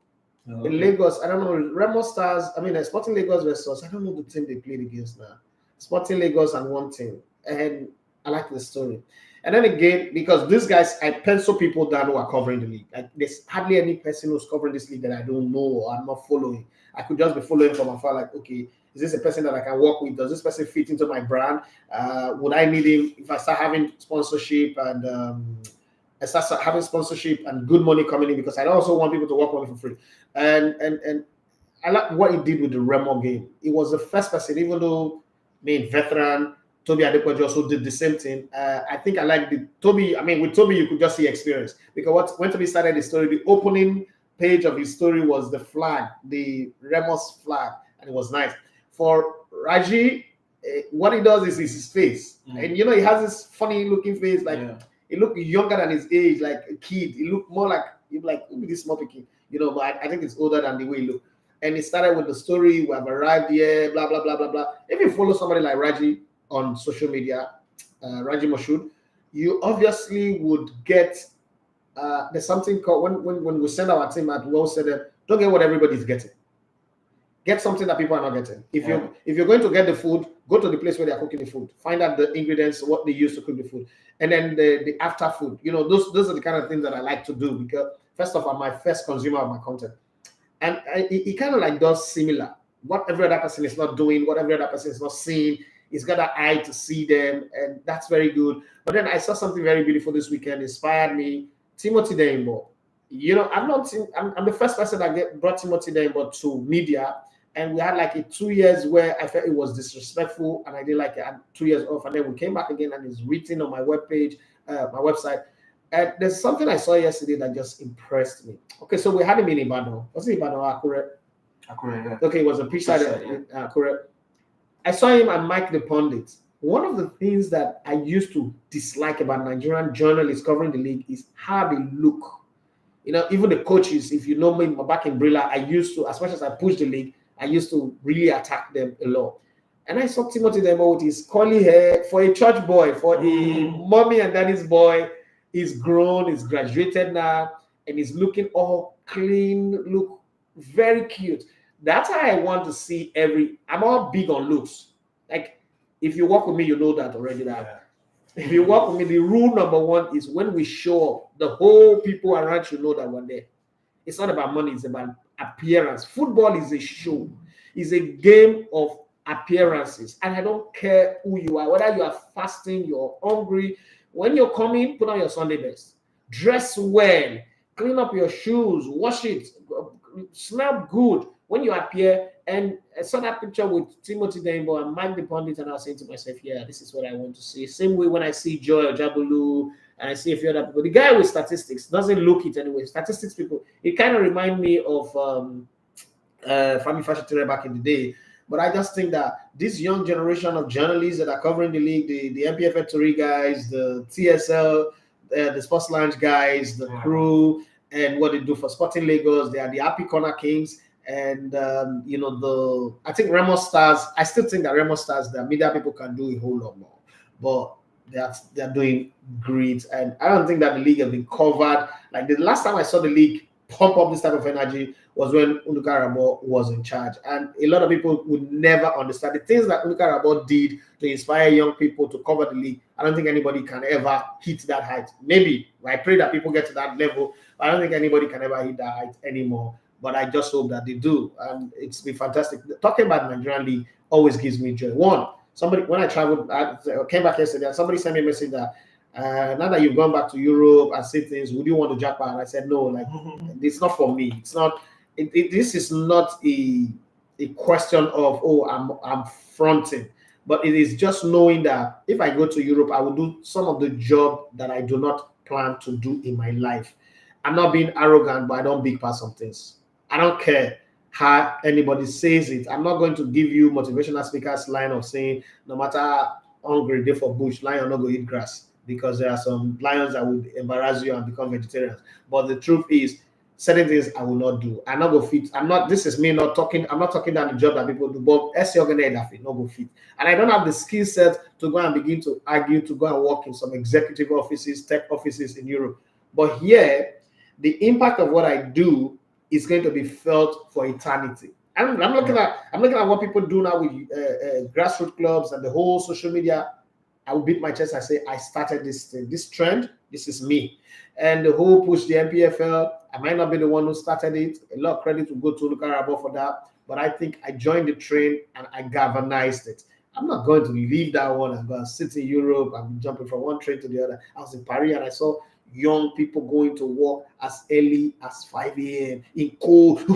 In Lagos, I don't know, Remo Stars, Sporting Lagos versus, I don't know the team they played against now. Sporting Lagos and one team. And I like the story. And then again, because these guys, I pencil people down who are covering the league. Like, there's hardly any person who's covering this league that I don't know or I'm not following. I could just be following from afar, like, okay, is this a person that I can work with? Does this person fit into my brand? Would I need him if I start having sponsorship and I start having sponsorship and good money coming in, because I also want people to work with me for free. And I like what he did with the Remo game. He was the first person, even though veteran Toby Adepoju also did the same thing. I think I like the Toby. With Toby, you could just see experience, because when Toby started the story, the opening page of his story was the flag, the Remo's flag, and it was nice. For Raji, what he does is his face, and he has this funny looking face, like. Yeah. He looked younger than his age, like a kid. He looked more like who be this small kid, but I think it's older than the way he looked. And he started with the story, we have arrived here, blah, blah, blah, blah, blah. If you follow somebody like Raji on social media, Raji Moshood, you obviously would get, there's something called, when we send our team out, we all say that, don't get what everybody's getting. Get something that people are not getting. If you're going to get the food, go to the place where they're cooking the food. Find out the ingredients, what they use to cook the food. And then the after food. Those are the kind of things that I like to do, because first of all, I'm my first consumer of my content. And he kind of like does similar. What every other person is not doing, what every other person is not seeing, he's got an eye to see them, and that's very good. But then I saw something very beautiful this weekend, inspired me. Timothy Dayimbo. I'm the first person that brought Timothy Dayimbo to media. And we had like a 2 years where I felt it was disrespectful, and I didn't like it. I had 2 years off, and then we came back again, and it's written on my webpage, my website. And there's something I saw yesterday that just impressed me. Okay, so we had him in Ibadan. Was it Ibadan or Akure?
Akure, yeah.
Okay, it was a pitch side Akure. I saw him and Mike the Pundit. One of the things that I used to dislike about Nigerian journalists covering the league is how they look. Even the coaches, if you know me back in Brilla, I used to, as much as I pushed the league, I used to really attack them a lot. And I saw Timothy Demo with his curly hair for a church boy, for a mommy and daddy's boy. He's grown, he's graduated now, and he's looking all clean, look very cute. That's how I want to see I'm all big on looks. Like, if you work with me, you know that already. That if you work with me, the rule number one is when we show up, the whole people around should know that we're there. It's not about money, it's about appearance. Football is a show, it's a game of appearances. And I don't care who you are, whether you are fasting, you're hungry. When you're coming, put on your Sunday best, dress well, clean up your shoes, wash it, smell good when you appear. And I saw that picture with Timothy Dembo and Mike the Pundit, and I was saying to myself, yeah, this is what I want to see. Same way when I see Joy Ojabulu and I see a few other people. The guy with statistics doesn't look it anyway. Statistics people, it kind of remind me of Fami Fashiture back in the day. But I just think that this young generation of journalists that are covering the league, the MPFL Tori guys, the TSL, the Sports Lounge guys, the crew, and what they do for Sporting Lagos, they are the Happy Corner Kings. And I think Remo Stars. I still think that Remo Stars, the media people can do a whole lot more, but they're doing great. And I don't think that the league has been covered. Like the last time I saw the league pump up this type of energy was when Unuka Rabo was in charge, and a lot of people would never understand the things that Unuka Rabo did to inspire young people to cover the league. I don't think anybody can ever hit that height. Maybe I pray that people get to that level, but I don't think anybody can ever hit that height anymore. But I just hope that they do. And it's been fantastic. Talking about the Nigerian league always gives me joy. One, somebody, when I traveled, I came back yesterday, and somebody sent me a message that now that you've gone back to Europe and seen things, would you want to jackpot? And I said, no, like, it's not for me. It's not, this is not a question of, I'm fronting. But it is just knowing that if I go to Europe, I will do some of the job that I do not plan to do in my life. I'm not being arrogant, but I don't big pass some things. I don't care how anybody says it. I'm not going to give you motivational speakers line of saying no matter how hungry they for bush, lion not go eat grass, because there are some lions that will embarrass you and become vegetarians. But the truth is, certain things I will not do. I'm not go fit. This is me not talking. I'm not talking down the job that people do, but SC organizer not go fit. And I don't have the skill set to go and begin to argue, to go and work in some executive offices, tech offices in Europe. But here, the impact of what I do is going to be felt for eternity. I'm looking at what people do now with grassroots clubs and the whole social media. I will beat my chest. I say I started this thing, this trend. This is me, and the whole push the MPFL. I might not be the one who started it. A lot of credit will go to Luka Rabo for that. But I think I joined the train and I galvanized it. I'm not going to leave that one and go and sit in Europe and jumping from one train to the other. I was in Paris and I saw young people going to work as early as 5 a.m. in cold.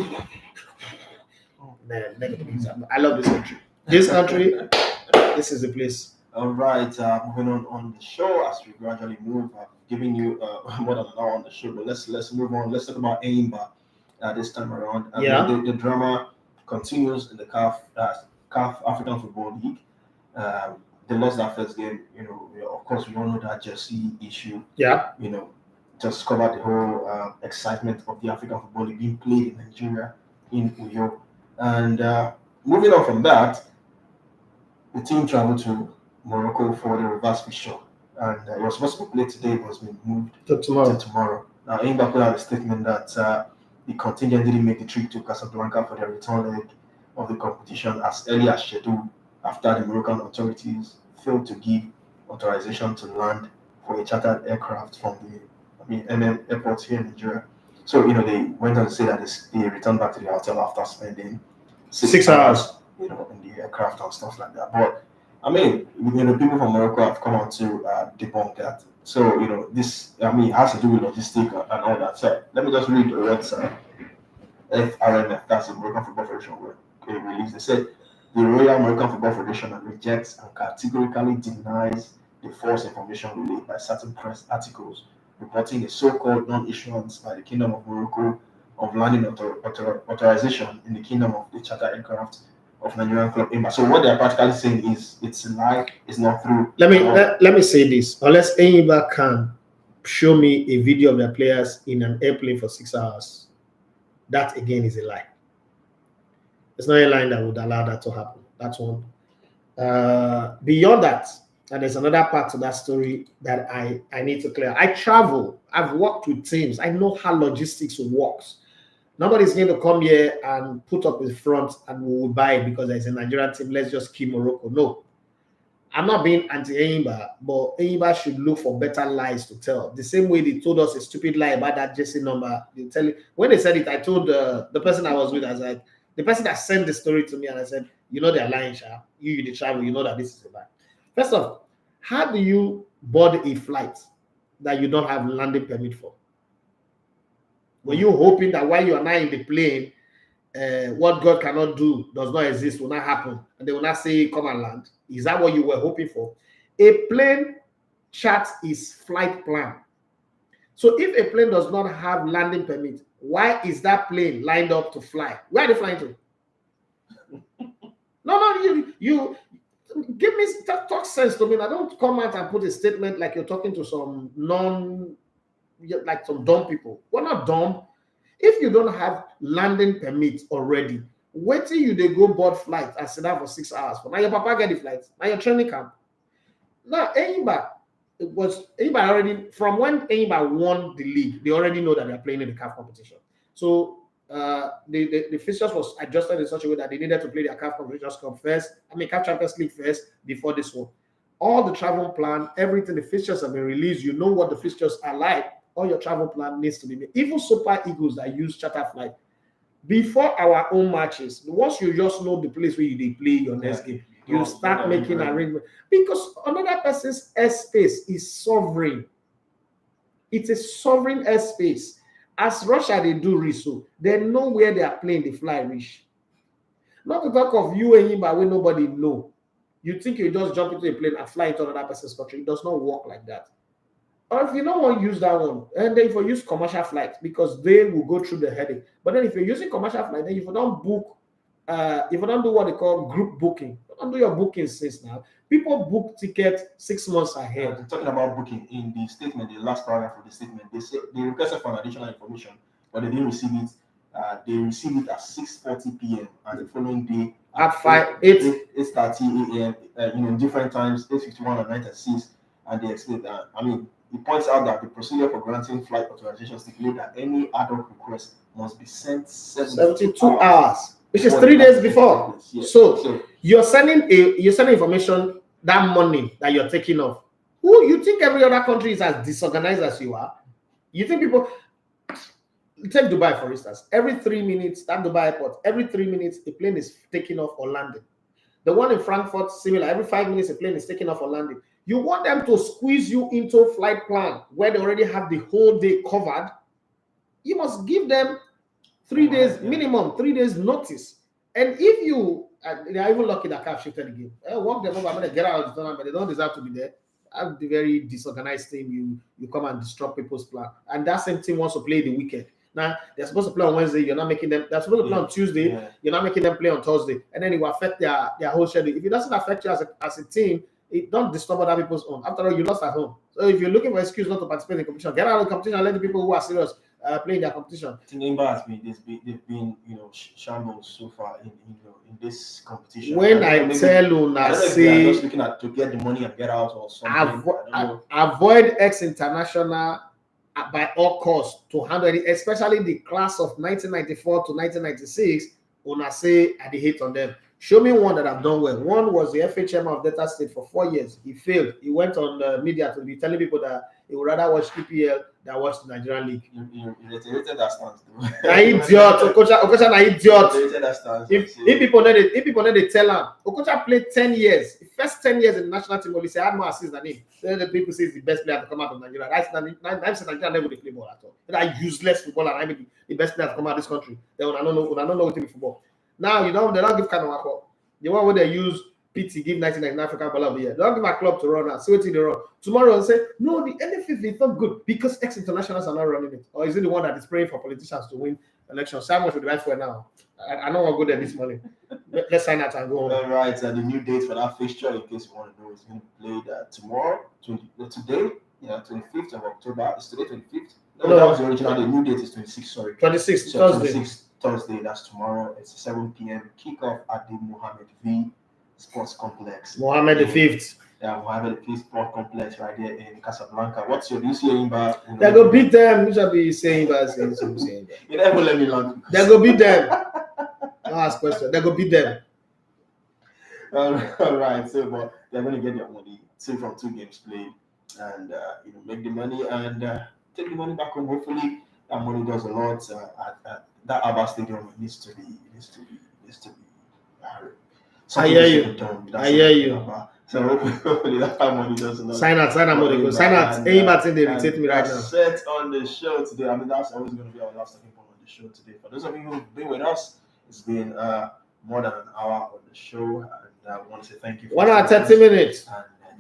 Man, I love this country. This is the place.
All right, moving on the show as we gradually move. I've given you more than an hour on the show, but let's move on. Let's talk about Aimba this time around. The drama continues in the CAF African Football League. They lost that first game. Of course, we all know that jersey issue.
Yeah.
Just covered the whole excitement of the African Football League being played in Nigeria, in Uyo. And moving on from that, the team traveled to Morocco for the reverse fixture. And it was supposed to be played today, but it's been moved
to tomorrow.
Now, Aimba put out a statement that the contingent didn't make the trip to Casablanca for the return leg of the competition as early as scheduled after the Moroccan authorities failed to give authorization to land for a chartered aircraft from the MM airport here in Nigeria. So, they went on to say that they returned back to the hotel after spending 6 hours, in the aircraft and stuff like that. But, people from Morocco have come out to debunk that. So, this, has to do with logistics and all that. So, let me just read the website. FRMF, that's the Moroccan Football Federation, released. They said, the Royal Moroccan Football Federation rejects and categorically denies the false information relayed by certain press articles reporting a so-called non-issuance by the Kingdom of Morocco of landing authorization in the Kingdom of the charter aircraft of Nigerian club Enyimba. So what they're practically saying is it's a lie, it's not true.
Let me say this. Unless Enyimba can show me a video of their players in an airplane for 6 hours, that again is a lie. It's not a line that would allow that to happen. That's one. Beyond that, and there's another part to that story that I need to clear. I travel. I've worked with teams. I know how logistics works. Nobody's going to come here and put up his front and we will buy it because there's a Nigerian team. Let's just kill Morocco. No. I'm not being anti-Enyimba, but Enyimba should look for better lies to tell. The same way they told us a stupid lie about that jersey number. They tell it. When they said it, I told the person I was with, I was like, the person that sent the story to me, and I said, you know they're lying, Sha. You the travel, you know that this is a lie. First off, how do you board a flight that you don't have landing permit for? Were you hoping that while you are now in the plane, what God cannot do does not exist, will not happen, and they will not say, come and land? Is that what you were hoping for? A plane chart is flight plan. So if a plane does not have landing permit, why is that plane lined up to fly? Where are they flying to? No, you give me talk sense to me. I don't come out and put a statement like you're talking to some like some dumb people. We're not dumb. If you don't have landing permit already, wait till you they go board flight and sit down for 6 hours. Now your papa get the flight. Now your training camp. Now Enyimba already, from when Enyimba won the league, they already know that they're playing in the CAF competition. So the fixtures was adjusted in such a way that they needed to play their CAF Confederations Cup first. CAF Champions League first before this one. All the travel plan, everything, the fixtures have been released. You know what the fixtures are like. All your travel plan needs to be made. Even Super Eagles that use charter flight, before our own matches, once you just know the place where you play your next game, you start making arrangements. Because another person's airspace is sovereign. It's a sovereign airspace. As Russia, they do RISO. They know where they are playing, they fly rich. Not to talk of you and him, but when nobody know. You think you just jump into a plane and fly into another person's country. It does not work like that. Or if you don't want to use that one, and then if you use commercial flights, because they will go through the headache. But then if you're using commercial flight, then if you don't book, if you don't do what they call group booking, you don't do your booking since now. People book tickets 6 months ahead.
Talking about booking, in the statement, the last paragraph of the statement, they say they requested for additional information, but they didn't receive it. They received it at 6:40 p.m. and the following day
at 8:30
a.m. Different times, 8:51 and 9:06, and they explained that. He points out that the procedure for granting flight authorization stipulates that any ad hoc request must be sent 72
hours, which is 3 days before. Yes. So you're sending information that morning that you're taking off. Who you think every other country is as disorganized as you are? You think people take Dubai for instance? Every 3 minutes, that Dubai airport, every 3 minutes a plane is taking off or landing. The one in Frankfurt, similar. Every 5 minutes a plane is taking off or landing. You want them to squeeze you into a flight plan where they already have the whole day covered. You must give them 3 days, minimum 3 days notice. And if you, they are even lucky that CAF shifted the game. Walk them over, I'm going to get out of the tournament, but they don't deserve to be there. Have the very disorganized team, you come and disrupt people's plan. And that same team wants to play the weekend. Now, they're supposed to play on Wednesday, you're not making them, they're supposed to play on Tuesday, you're not making them play on Thursday. And then it will affect their whole schedule. If it doesn't affect you as a team, it don't disturb other people's own. After all, you lost at home. So if you're looking for an excuse not to participate in the competition, get out of the competition and let the people who are serious play their competition.
I think Enyimba has been shambles so far in this competition.
When I tell you,
I say just looking at to get the money and get out or something.
Avoid ex-international by all costs to handle it, especially the class of 1994 to 1996. Una say I hate on them. Show me one that I've done well. One was the FA chairman of Delta State for 4 years. He failed. He went on the media to be telling people that he would rather watch EPL than watch the Nigerian League.
You reiterated that stance, though.
Na idiot. Okocha na idiot. If people know they tell him, Okocha played 10 years. The first 10 years in the national team, he said, I had more assists than him. Then the people say he's the best player to come out of Nigeria. I'm saying Nigeria never play ball at all. That useless footballer. I mean, the best player to come out of this country. They don't know what to be football. Now, they don't give Kanawako. The one where they use PT, give 1999 African Ball of the Year. They don't give a club to run now. See what they run. Tomorrow, they'll say, no, the NFF is not good because ex-internationals are not running it. Or is it the one that is praying for politicians to win election. So how much would you buy for now? I know I'll go there this morning. Let's sign out and go home.
All right, the new date for that fixture, in case you want to know, is going to be played tomorrow, today, 25th of October. It's today 25th. No, that was the original. The new date is 26th. Sorry,
26th,
so
Thursday.
26th Thursday. That's tomorrow. It's 7 p.m. kickoff at the Mohammed V Sports Complex.
Mohammed the Fifth.
Yeah, Mohammed the Fifth Sports Complex right there in Casablanca. What's your UCL back?
They go beat them. You shall be saying that.
You never let me learn.
They go beat them. No ask question. They go beat them.
All right. So, but they're going to get their money from 2 games played, and make the money and take the money back home. Hopefully, that money does a lot. At that Abba Stadium needs to be.
I hear you.
So hopefully that money does a lot.
Sign out, money. Sign out. Anybody they irritate me right now.
Set on the show today. I mean, that's always going to be our last talking point on the show today. For those of you who've been with us, it's been more than an hour on the show, and I want to say thank you.
1 hour 30 minutes.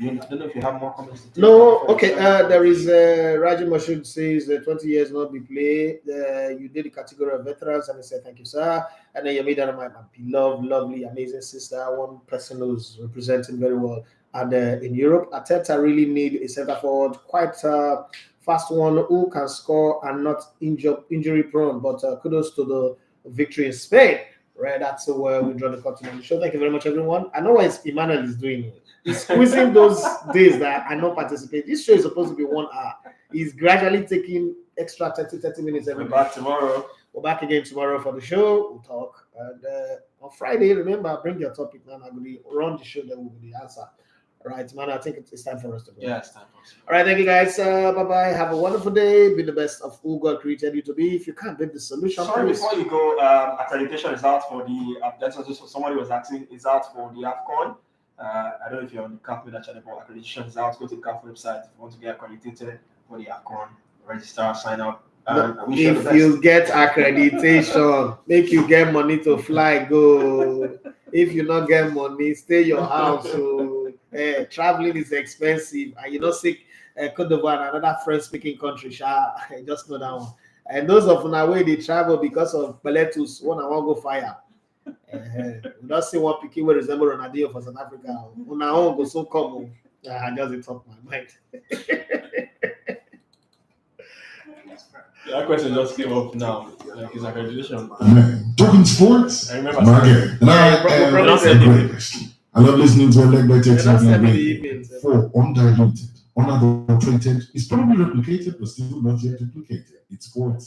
And I don't know if you have more comments.
No, okay. There is Raji Mashud says 20 years not be played. You did the category of veterans, and I said thank you, sir. And then you made that my beloved, lovely, amazing sister, one person who's representing very well. And in Europe, Arteta really need a centre forward, quite fast one who can score and not injury prone. But kudos to the victory in Spain. Right, that's where we draw the curtain on the show. Thank you very much, everyone. I know what Emmanuel is doing here. He's squeezing those days that I don't participate. This show is supposed to be 1 hour. He's gradually taking extra 30 minutes every day.
We're back tomorrow.
We're back again tomorrow for the show. We'll talk. And on Friday, remember, bring your topic, man. I'm going to run the show, then we'll be the answer. All right, man. I think it's time for us to go.
Yeah, it's time for us.
All right, thank you, guys. Bye-bye. Have a wonderful day. Be the best of who God created you to be. If you can't be the solution,
sorry,
please.
before you go, accreditation is out for the. That's just somebody was asking. It's out for the AFCON. I don't know if you're on the CAF Media channel, but accreditation is out. Go to the CAF website if you want to get accredited for the AFCON. Register, sign up.
If you get accreditation, make you get money to fly, go. If you not get money, stay your house. So traveling is expensive, and you don't seek Cote d'Ivoire, another French-speaking country. Just know that one. And those of una way they travel because of Beletus, one I want go fire. We don't see one picky where resemble Ronaldinho for South Africa. Una own go so come. I just top my mind.
That question just came up now. Like his accreditation.
Talking sports.
I remember.
I love listening to a leg by Texas for undiluted, unadulterated. It's probably replicated, but still not yet replicated. It's sports.